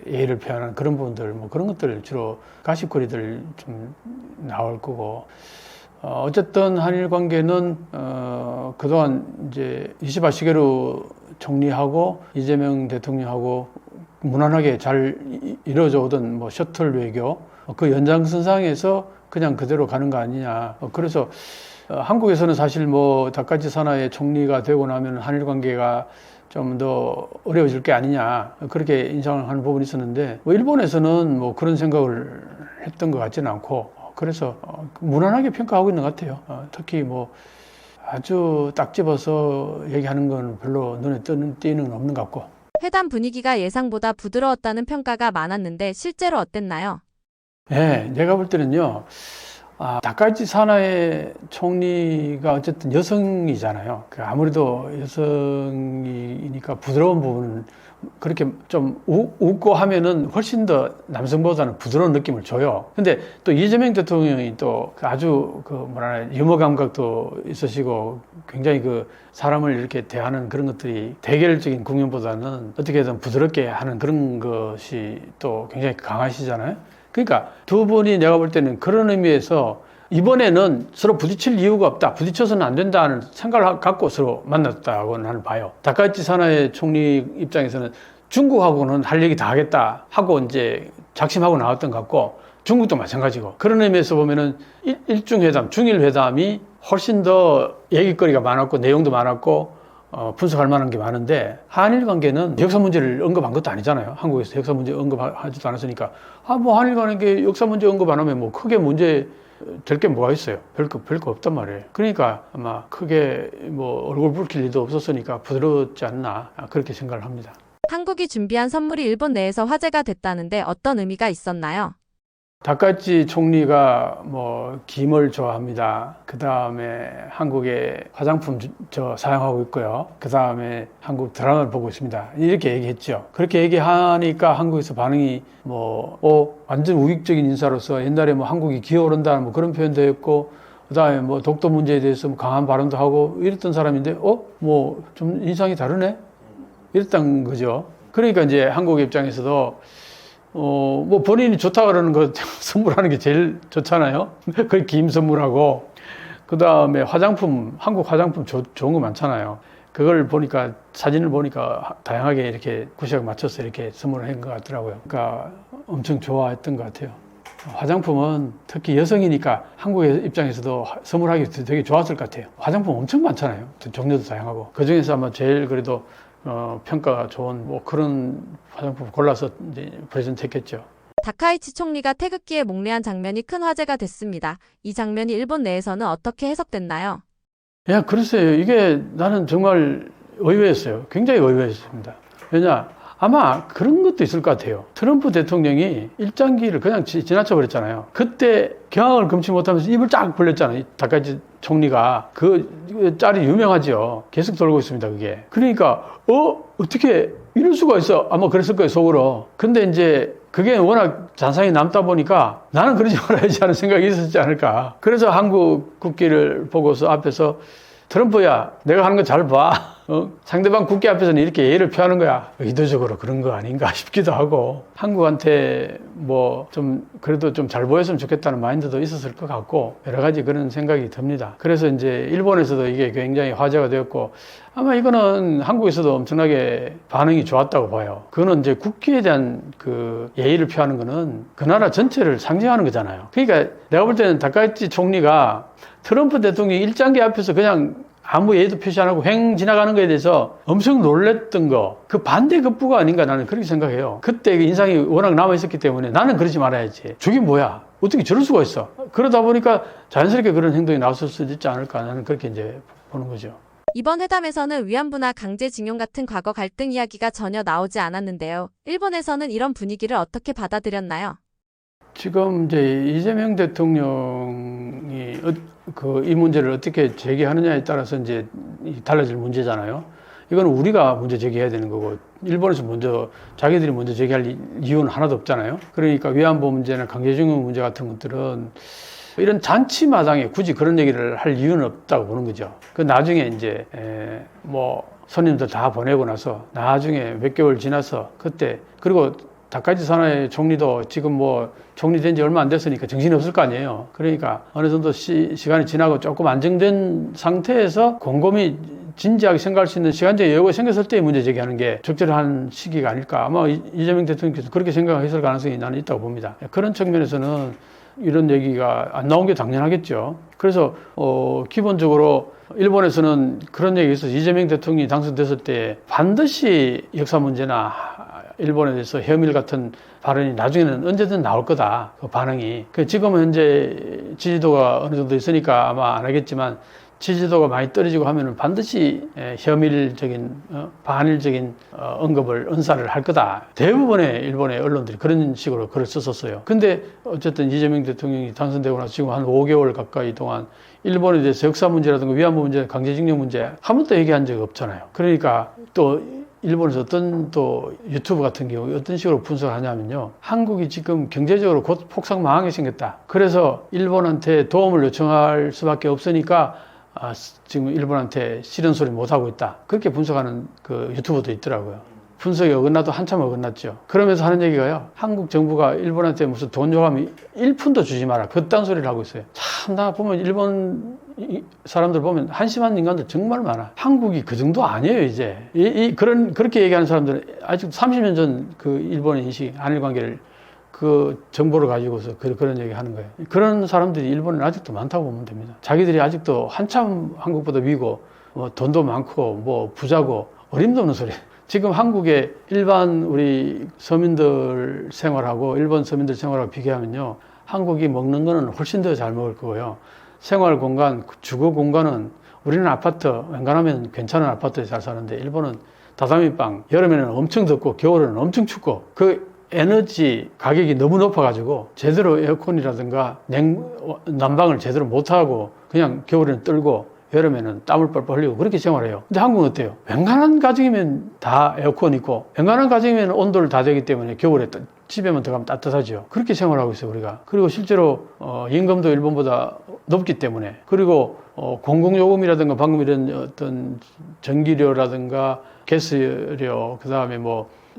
예의를 표현하는 그런 부분들, 뭐 그런 것들 주로 가십거리들 좀 나올 거고, 어쨌든 한일 관계는 그동안 이제 이시바 시게루 총리하고 이재명 대통령하고 무난하게 잘 이루어져 오던 뭐 셔틀 외교, 그 연장선상에서 그냥 그대로 가는 거 아니냐. 그래서 한국에서는 사실 뭐 다카이치 사나이 총리가 되고 나면 한일 관계가 좀 더 어려워질 게 아니냐, 그렇게 인상을 하는 부분이 있었는데, 뭐 일본에서는 뭐 그런 생각을 했던 것 같지는 않고, 그래서 무난하게 평가하고 있는 것 같아요. 특히 뭐 아주 딱 집어서 얘기하는 건 별로 눈에 띄는 건 없는 것 같고. 회담 분위기가 예상보다 부드러웠다는 평가가 많았는데 실제로 어땠나요? 네, 내가 볼 때는요, 다카이치 사나의 총리가 어쨌든 여성이잖아요. 아무래도 여성이니까 부드러운 부분은 그렇게 좀 웃고 하면은 훨씬 더 남성보다는 부드러운 느낌을 줘요. 근데 또 이재명 대통령이 또 아주 유머 감각도 있으시고 굉장히 사람을 이렇게 대하는 그런 것들이 대결적인 국면보다는 어떻게든 부드럽게 하는 그런 것이 또 굉장히 강하시잖아요. 그러니까 두 분이 내가 볼 때는 그런 의미에서 이번에는 서로 부딪힐 이유가 없다. 부딪혀서는 안 된다는 생각을 갖고 서로 만났다고 나는 봐요. 다카이치 사나의 총리 입장에서는 중국하고는 할 얘기 다 하겠다 하고 이제 작심하고 나왔던 것 같고 중국도 마찬가지고 그런 의미에서 보면은 일중회담, 중일회담이 훨씬 더 얘기거리가 많았고 내용도 많았고 분석할 만한 게 많은데 한일 관계는 역사 문제를 언급한 것도 아니잖아요. 한국에서 역사 문제 언급하지도 않았으니까 한일 관계 역사 문제 언급 안 하면 뭐 크게 문제 될 게 뭐가 있어요? 별거 없단 말이에요. 그러니까 아마 크게 뭐 얼굴 붉힐 일도 없었으니까 부드럽지 않나 그렇게 생각을 합니다. 한국이 준비한 선물이 일본 내에서 화제가 됐다는데 어떤 의미가 있었나요? 다카이치 총리가 김을 좋아합니다. 그 다음에 한국의 화장품 사용하고 있고요. 그 다음에 한국 드라마를 보고 있습니다. 이렇게 얘기했죠. 그렇게 얘기하니까 한국에서 반응이 완전 우익적인 인사로서 옛날에 한국이 기어오른다 그런 표현도 했고, 그 다음에 독도 문제에 대해서 강한 발언도 하고 이랬던 사람인데, 좀 인상이 다르네? 이랬던 거죠. 그러니까 이제 한국 입장에서도 본인이 좋다 그러는 거 선물하는 게 제일 좋잖아요. 그 김 선물하고, 그 다음에 한국 화장품 좋은 거 많잖아요. 그걸 보니까, 사진을 보니까 다양하게 이렇게 구색 맞춰서 이렇게 선물을 한 것 같더라고요. 그러니까 엄청 좋아했던 것 같아요. 화장품은 특히 여성이니까 한국의 입장에서도 선물하기 되게 좋았을 것 같아요. 화장품 엄청 많잖아요. 종류도 다양하고. 그 중에서 아마 제일 그래도 평가가 좋은 그런 화장품 골라서 이제 프레젠트 했겠죠. 다카이치 총리가 태극기에 목례한 장면이 큰 화제가 됐습니다. 이 장면이 일본 내에서는 어떻게 해석됐나요? 글쎄요. 이게 나는 정말 의외였어요. 굉장히 의외였습니다. 왜냐? 아마 그런 것도 있을 것 같아요. 트럼프 대통령이 일장기를 그냥 지나쳐 버렸잖아요. 그때 경악을 금치 못하면서 입을 쫙 벌렸잖아요. 다카이치 총리가. 그 짤이 유명하죠. 계속 돌고 있습니다, 그게. 그러니까, 어떻게 이럴 수가 있어? 아마 그랬을 거예요, 속으로. 근데 이제 그게 워낙 잔상이 남다 보니까 나는 그러지 말아야지 하는 생각이 있었지 않을까. 그래서 한국 국기를 보고서 앞에서 트럼프야, 내가 하는 거 잘 봐. 상대방 국기 앞에서는 이렇게 예의를 표하는 거야. 의도적으로 그런 거 아닌가 싶기도 하고, 한국한테 그래도 좀 잘 보였으면 좋겠다는 마인드도 있었을 것 같고, 여러 가지 그런 생각이 듭니다. 그래서 이제 일본에서도 이게 굉장히 화제가 되었고, 아마 이거는 한국에서도 엄청나게 반응이 좋았다고 봐요. 그거는 이제 국기에 대한 예의를 표하는 거는 그 나라 전체를 상징하는 거잖아요. 그러니까 내가 볼 때는 다카이치 총리가 트럼프 대통령이 일장기 앞에서 그냥 아무 예의도 표시 안 하고 횡 지나가는 거에 대해서 엄청 놀랬던 거, 그 반대급부가 아닌가 나는 그렇게 생각해요. 그때 그 인상이 워낙 남아있었기 때문에 나는 그러지 말아야지. 저게 뭐야? 어떻게 저럴 수가 있어? 그러다 보니까 자연스럽게 그런 행동이 나왔을 수도 있지 않을까 나는 그렇게 이제 보는 거죠. 이번 회담에서는 위안부나 강제징용 같은 과거 갈등 이야기가 전혀 나오지 않았는데요. 일본에서는 이런 분위기를 어떻게 받아들였나요? 지금 이제 이재명 대통령이 이 문제를 어떻게 제기하느냐에 따라서 이제 달라질 문제잖아요. 이건 우리가 문제 제기해야 되는 거고, 일본에서 자기들이 먼저 제기할 이유는 하나도 없잖아요. 그러니까 위안부 문제나 강제징용 문제 같은 것들은 이런 잔치마당에 굳이 그런 얘기를 할 이유는 없다고 보는 거죠. 나중에 이제 손님들 다 보내고 나서 나중에 몇 개월 지나서 그때, 그리고 다카이치 사나의 총리도 지금 총리된 지 얼마 안 됐으니까 정신이 없을 거 아니에요. 그러니까 어느 정도 시간이 지나고 조금 안정된 상태에서 곰곰이 진지하게 생각할 수 있는 시간적 여유가 생겼을 때 문제 제기하는 게 적절한 시기가 아닐까. 아마 이재명 대통령께서 그렇게 생각했을 가능성이 나는 있다고 봅니다. 그런 측면에서는 이런 얘기가 안 나온 게 당연하겠죠. 그래서 기본적으로 일본에서는 그런 얘기가 있어서 이재명 대통령이 당선됐을 때 반드시 역사 문제나 일본에 대해서 혐일 같은 발언이 나중에는 언제든 나올 거다. 그 반응이. 지금은 현재 지지도가 어느 정도 있으니까 아마 안 하겠지만 지지도가 많이 떨어지고 하면은 반드시 혐일적인 반일적인 언급을 언사를 할 거다. 대부분의 일본의 언론들이 그런 식으로 글을 썼었어요. 근데 어쨌든 이재명 대통령이 당선되고 나서 지금 한 5개월 가까이 동안 일본에 대해서 역사 문제라든가 위안부 문제, 강제징용 문제 한 번도 얘기한 적이 없잖아요. 그러니까 또 일본에서 어떤 또 유튜브 같은 경우 어떤 식으로 분석을 하냐면요. 한국이 지금 경제적으로 곧 폭삭 망하게 생겼다. 그래서 일본한테 도움을 요청할 수밖에 없으니까 지금 일본한테 싫은 소리 못하고 있다. 그렇게 분석하는 그 유튜브도 있더라고요. 분석이 어긋나도 한참 어긋났죠. 그러면서 하는 얘기가요. 한국 정부가 일본한테 무슨 돈 요구하면 1푼도 주지 마라. 그딴 소리를 하고 있어요. 참, 나 보면 일본 사람들 보면 한심한 인간들 정말 많아. 한국이 그 정도 아니에요, 이제. 그렇게 얘기하는 사람들은 아직 30년 전 그 일본의 인식, 한일 관계를 그 정보를 가지고서 그런 얘기 하는 거예요. 그런 사람들이 일본에 아직도 많다고 보면 됩니다. 자기들이 아직도 한참 한국보다 위고, 돈도 많고, 부자고, 어림도 없는 소리. 지금 한국의 일반 우리 서민들 생활하고 일본 서민들 생활하고 비교하면요. 한국이 먹는 거는 훨씬 더 잘 먹을 거고요. 생활 공간, 주거 공간은 우리는 아파트, 웬간하면 괜찮은 아파트에 잘 사는데 일본은 다다미방, 여름에는 엄청 덥고 겨울에는 엄청 춥고 그 에너지 가격이 너무 높아가지고 제대로 에어컨이라든가 난방을 제대로 못하고 그냥 겨울에는 떨고 여름에는 땀을 뻘뻘 흘리고 그렇게 생활해요. 근데 한국은 어때요? 웬간한 가정이면 다 에어컨 있고 웬간한 가정이면 온도를 다 되기 때문에 겨울에 집에만 들어가면 따뜻하죠. 그렇게 생활하고 있어요, 우리가. 그리고 실제로 임금도 일본보다 높기 때문에 그리고 공공요금이라든가 방금 이런 어떤 전기료라든가 가스료 그다음에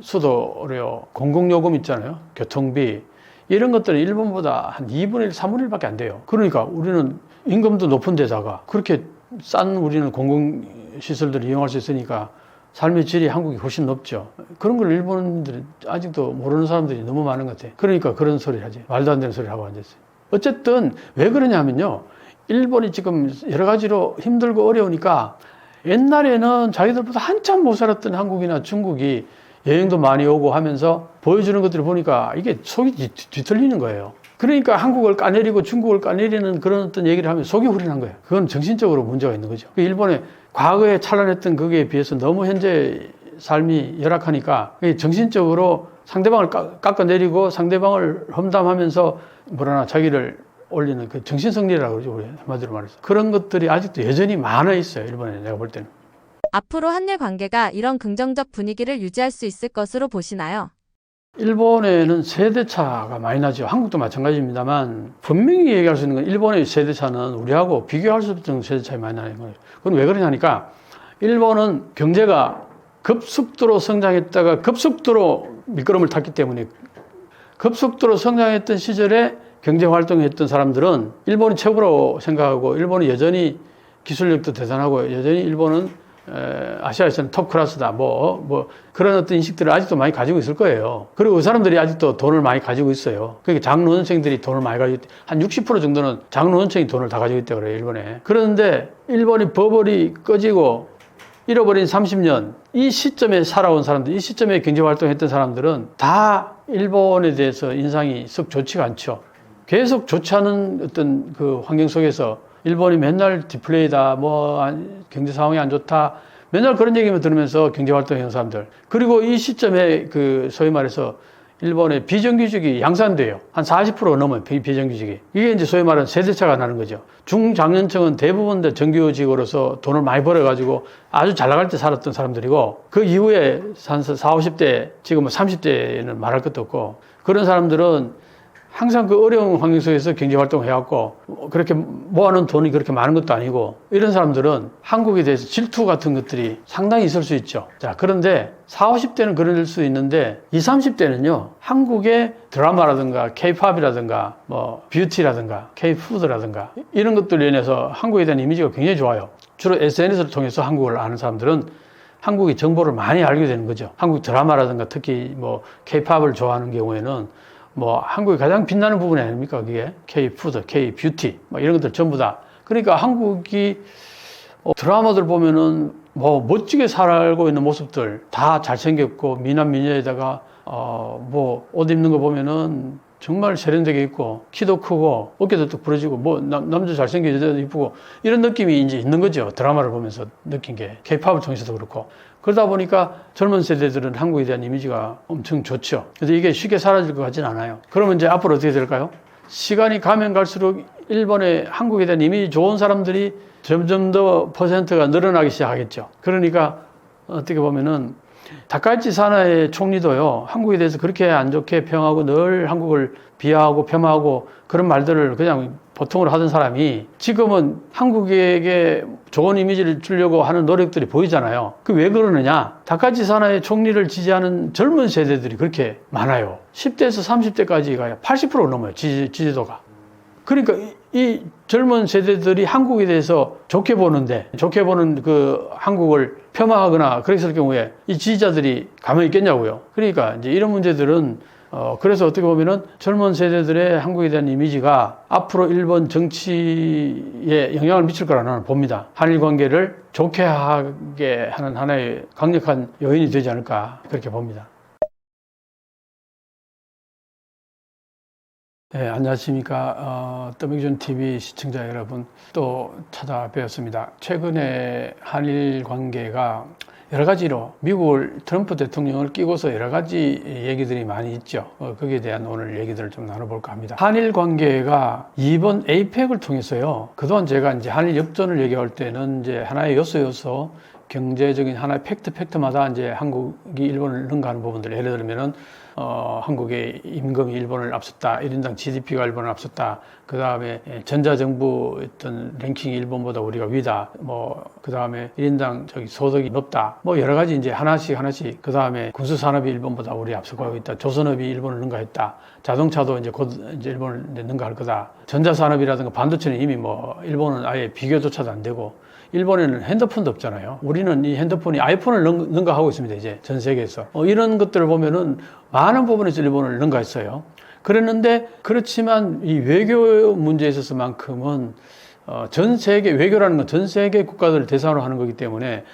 수도료, 공공요금 있잖아요. 교통비 이런 것들은 일본보다 한 2분의 1, 3분의 1밖에 안 돼요. 그러니까 우리는 임금도 높은 데다가 그렇게 싼 우리는 공공시설들을 이용할 수 있으니까 삶의 질이 한국이 훨씬 높죠. 그런 걸 일본인들이 아직도 모르는 사람들이 너무 많은 것 같아요. 그러니까 그런 소리를 하지. 말도 안 되는 소리를 하고 앉았어요. 어쨌든 왜 그러냐면요. 일본이 지금 여러 가지로 힘들고 어려우니까 옛날에는 자기들보다 한참 못 살았던 한국이나 중국이 여행도 많이 오고 하면서 보여주는 것들을 보니까 이게 속이 뒤틀리는 거예요. 그러니까 한국을 까내리고 중국을 까내리는 그런 어떤 얘기를 하면 속이 후련한 거예요. 그건 정신적으로 문제가 있는 거죠. 일본의 과거에 찬란했던 거기에 비해서 너무 현재 삶이 열악하니까 정신적으로 상대방을 깎아내리고 상대방을 험담하면서 자기를 올리는 그 정신승리라고 그러죠. 우리 한마디로 말해서. 그런 것들이 아직도 여전히 많아 있어요. 일본에 내가 볼 때는. 앞으로 한일 관계가 이런 긍정적 분위기를 유지할 수 있을 것으로 보시나요? 일본에는 세대차가 많이 나죠. 한국도 마찬가지입니다만 분명히 얘기할 수 있는 건 일본의 세대차는 우리하고 비교할 수 없는 세대차이 많이 나는 거예요. 그건 왜 그러냐니까 일본은 경제가 급속도로 성장했다가 급속도로 미끄럼을 탔기 때문에 급속도로 성장했던 시절에 경제활동을 했던 사람들은 일본이 최고로 생각하고 일본이 여전히 기술력도 대단하고 여전히 일본은 아시아에서는 톱 클래스다 그런 어떤 인식들을 아직도 많이 가지고 있을 거예요. 그리고 그 사람들이 아직도 돈을 많이 가지고 있어요. 그러니까 장노원생들이 돈을 많이 가지고 있대. 한 60% 정도는 장노원생이 돈을 다 가지고 있다고 그래요, 일본에. 그런데 일본이 버블이 꺼지고 잃어버린 30년 이 시점에 살아온 사람들, 이 시점에 경제활동했던 사람들은 다 일본에 대해서 인상이 썩 좋지가 않죠. 계속 좋지 않은 어떤 그 환경 속에서 일본이 맨날 디플레이다, 경제 상황이 안 좋다, 맨날 그런 얘기만 들으면서 경제활동하는 사람들. 그리고 이 시점에 소위 말해서 일본의 비정규직이 양산돼요. 한 40% 넘어요, 비정규직이. 이게 이제 소위 말하는 세대차가 나는 거죠. 중장년층은 대부분 다 정규직으로서 돈을 많이 벌어가지고 아주 잘 나갈 때 살았던 사람들이고, 그 이후에 한 40, 50대, 지금 30대는 말할 것도 없고, 그런 사람들은 항상 그 어려운 환경 속에서 경제활동을 해왔고 그렇게 모아놓은 돈이 그렇게 많은 것도 아니고 이런 사람들은 한국에 대해서 질투 같은 것들이 상당히 있을 수 있죠. 자, 그런데 40, 50대는 그럴 수 있는데 20, 30대는요 한국의 드라마라든가 K-팝이라든가 뷰티라든가 K-푸드라든가 이런 것들로 인해서 한국에 대한 이미지가 굉장히 좋아요. 주로 SNS를 통해서 한국을 아는 사람들은 한국의 정보를 많이 알게 되는 거죠. 한국 드라마라든가 특히 K-팝을 좋아하는 경우에는 한국이 가장 빛나는 부분이 아닙니까? 그게 K-푸드, K-뷰티, 이런 것들 전부 다. 그러니까 한국이 드라마들 보면은 멋지게 살고 있는 모습들 다 잘생겼고 미남 미녀에다가 옷 입는 거 보면은 정말 세련되게 입고 키도 크고 어깨도 뚝 부러지고 뭐 남자 잘생긴 여자도 이쁘고 이런 느낌이 이제 있는 거죠. 드라마를 보면서 느낀 게 K-팝을 통해서도 그렇고 그러다 보니까 젊은 세대들은 한국에 대한 이미지가 엄청 좋죠. 그래서 이게 쉽게 사라질 것 같지는 않아요. 그러면 이제 앞으로 어떻게 될까요? 시간이 가면 갈수록 일본의 한국에 대한 이미지 좋은 사람들이 점점 더 퍼센트가 늘어나기 시작하겠죠. 그러니까 어떻게 보면은 다카이치 사나의 총리도요, 한국에 대해서 그렇게 안 좋게 평하고 늘 한국을 비하하고 폄하하고 그런 말들을 그냥 보통으로 하던 사람이 지금은 한국에게 좋은 이미지를 주려고 하는 노력들이 보이잖아요. 그 왜 그러느냐? 다카이치 사나의 총리를 지지하는 젊은 세대들이 그렇게 많아요. 10대에서 30대까지가 80% 넘어요, 지지도가. 그러니까 이 젊은 세대들이 한국에 대해서 좋게 보는데, 좋게 보는 그 한국을 폄하하거나 그랬을 경우에 이 지지자들이 가만히 있겠냐고요. 그러니까 이제 이런 문제들은 그래서 어떻게 보면은 젊은 세대들의 한국에 대한 이미지가 앞으로 일본 정치에 영향을 미칠 거라 나는 봅니다. 한일 관계를 좋게 하게 하는 하나의 강력한 요인이 되지 않을까 그렇게 봅니다. 네, 안녕하십니까. 더미기존 TV 시청자 여러분, 또 찾아뵈었습니다. 최근에 한일 관계가 여러 가지로 미국을 트럼프 대통령을 끼고서 여러 가지 얘기들이 많이 있죠. 거기에 대한 오늘 얘기들을 좀 나눠볼까 합니다. 한일 관계가 이번 에이펙을 통해서요. 그동안 제가 이제 한일 역전을 얘기할 때는 이제 하나의 요소 경제적인 하나의 팩트마다 이제 한국이 일본을 능가하는 부분들, 예를 들면은 한국의 임금이 일본을 앞섰다. 1인당 GDP가 일본을 앞섰다. 그 다음에 전자정부 어떤 랭킹이 일본보다 우리가 위다. 그 다음에 1인당 소득이 높다. 여러 가지 이제 하나씩. 그 다음에 군수산업이 일본보다 우리 앞서가고 있다. 조선업이 일본을 능가했다. 자동차도 이제 곧 이제 일본을 능가할 거다. 전자산업이라든가 반도체는 이미 일본은 아예 비교조차도 안 되고, 일본에는 핸드폰도 없잖아요. 우리는 이 핸드폰이 아이폰을 능가하고 있습니다, 이제 전 세계에서. 이런 것들을 보면은 많은 부분에서 일본을 능가했어요. 그랬는데, 그렇지만 이 외교 문제에 있어서만큼은 전 세계, 외교라는 건 전 세계 국가들을 대상으로 하는 거기 때문에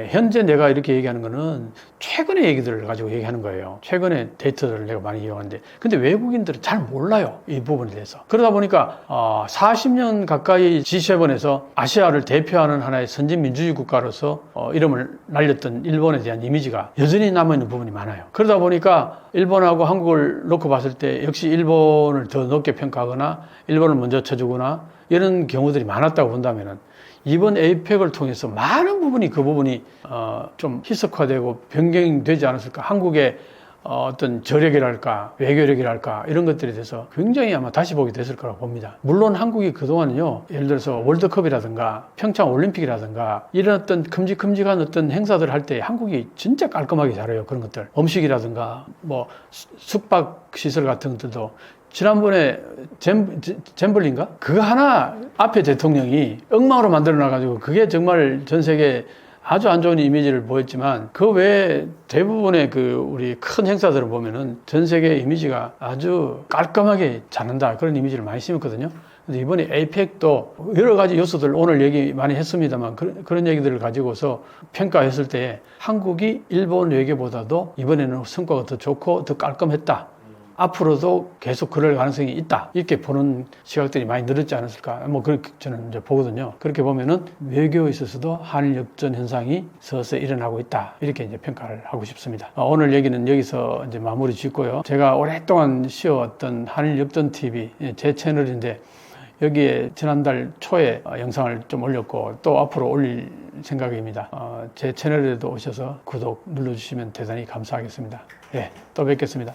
현재 내가 이렇게 얘기하는 거는 최근의 얘기들을 가지고 얘기하는 거예요. 최근의 데이터들을 내가 많이 이용하는데, 근데 외국인들은 잘 몰라요, 이 부분에 대해서. 그러다 보니까 40년 가까이 G7에서 아시아를 대표하는 하나의 선진 민주주의 국가로서 이름을 날렸던 일본에 대한 이미지가 여전히 남아있는 부분이 많아요. 그러다 보니까 일본하고 한국을 놓고 봤을 때 역시 일본을 더 높게 평가하거나 일본을 먼저 쳐주거나 이런 경우들이 많았다고 본다면은, 이번 에이펙을 통해서 많은 부분이 그 부분이 좀 희석화되고 변경되지 않았을까. 한국의 어떤 저력이랄까 외교력이랄까 이런 것들에 대해서 굉장히 아마 다시 보게 됐을 거라고 봅니다. 물론 한국이 그동안은요, 예를 들어서 월드컵이라든가 평창 올림픽이라든가 이런 어떤 큼직큼직한 어떤 행사들 할 때 한국이 진짜 깔끔하게 잘해요. 그런 것들, 음식이라든가 숙박 시설 같은 것들도 지난번에 잼블린가? 그거 하나 앞에 대통령이 엉망으로 만들어놔가지고 그게 정말 전 세계에 아주 안 좋은 이미지를 보였지만, 그 외에 대부분의 우리 큰 행사들을 보면은 전 세계 이미지가 아주 깔끔하게 잘한다. 그런 이미지를 많이 심었거든요. 근데 이번에 에이펙도 여러 가지 요소들 오늘 얘기 많이 했습니다만 그런 얘기들을 가지고서 평가했을 때 한국이 일본 외교보다도 이번에는 성과가 더 좋고 더 깔끔했다. 앞으로도 계속 그럴 가능성이 있다. 이렇게 보는 시각들이 많이 늘었지 않았을까. 그렇게 저는 이제 보거든요. 그렇게 보면은 외교에 있어서도 한일 역전 현상이 서서히 일어나고 있다. 이렇게 이제 평가를 하고 싶습니다. 오늘 얘기는 여기서 이제 마무리 짓고요. 제가 오랫동안 쉬어왔던 한일 역전 TV 제 채널인데, 여기에 지난달 초에 영상을 좀 올렸고 또 앞으로 올릴 생각입니다. 제 채널에도 오셔서 구독 눌러주시면 대단히 감사하겠습니다. 또 뵙겠습니다.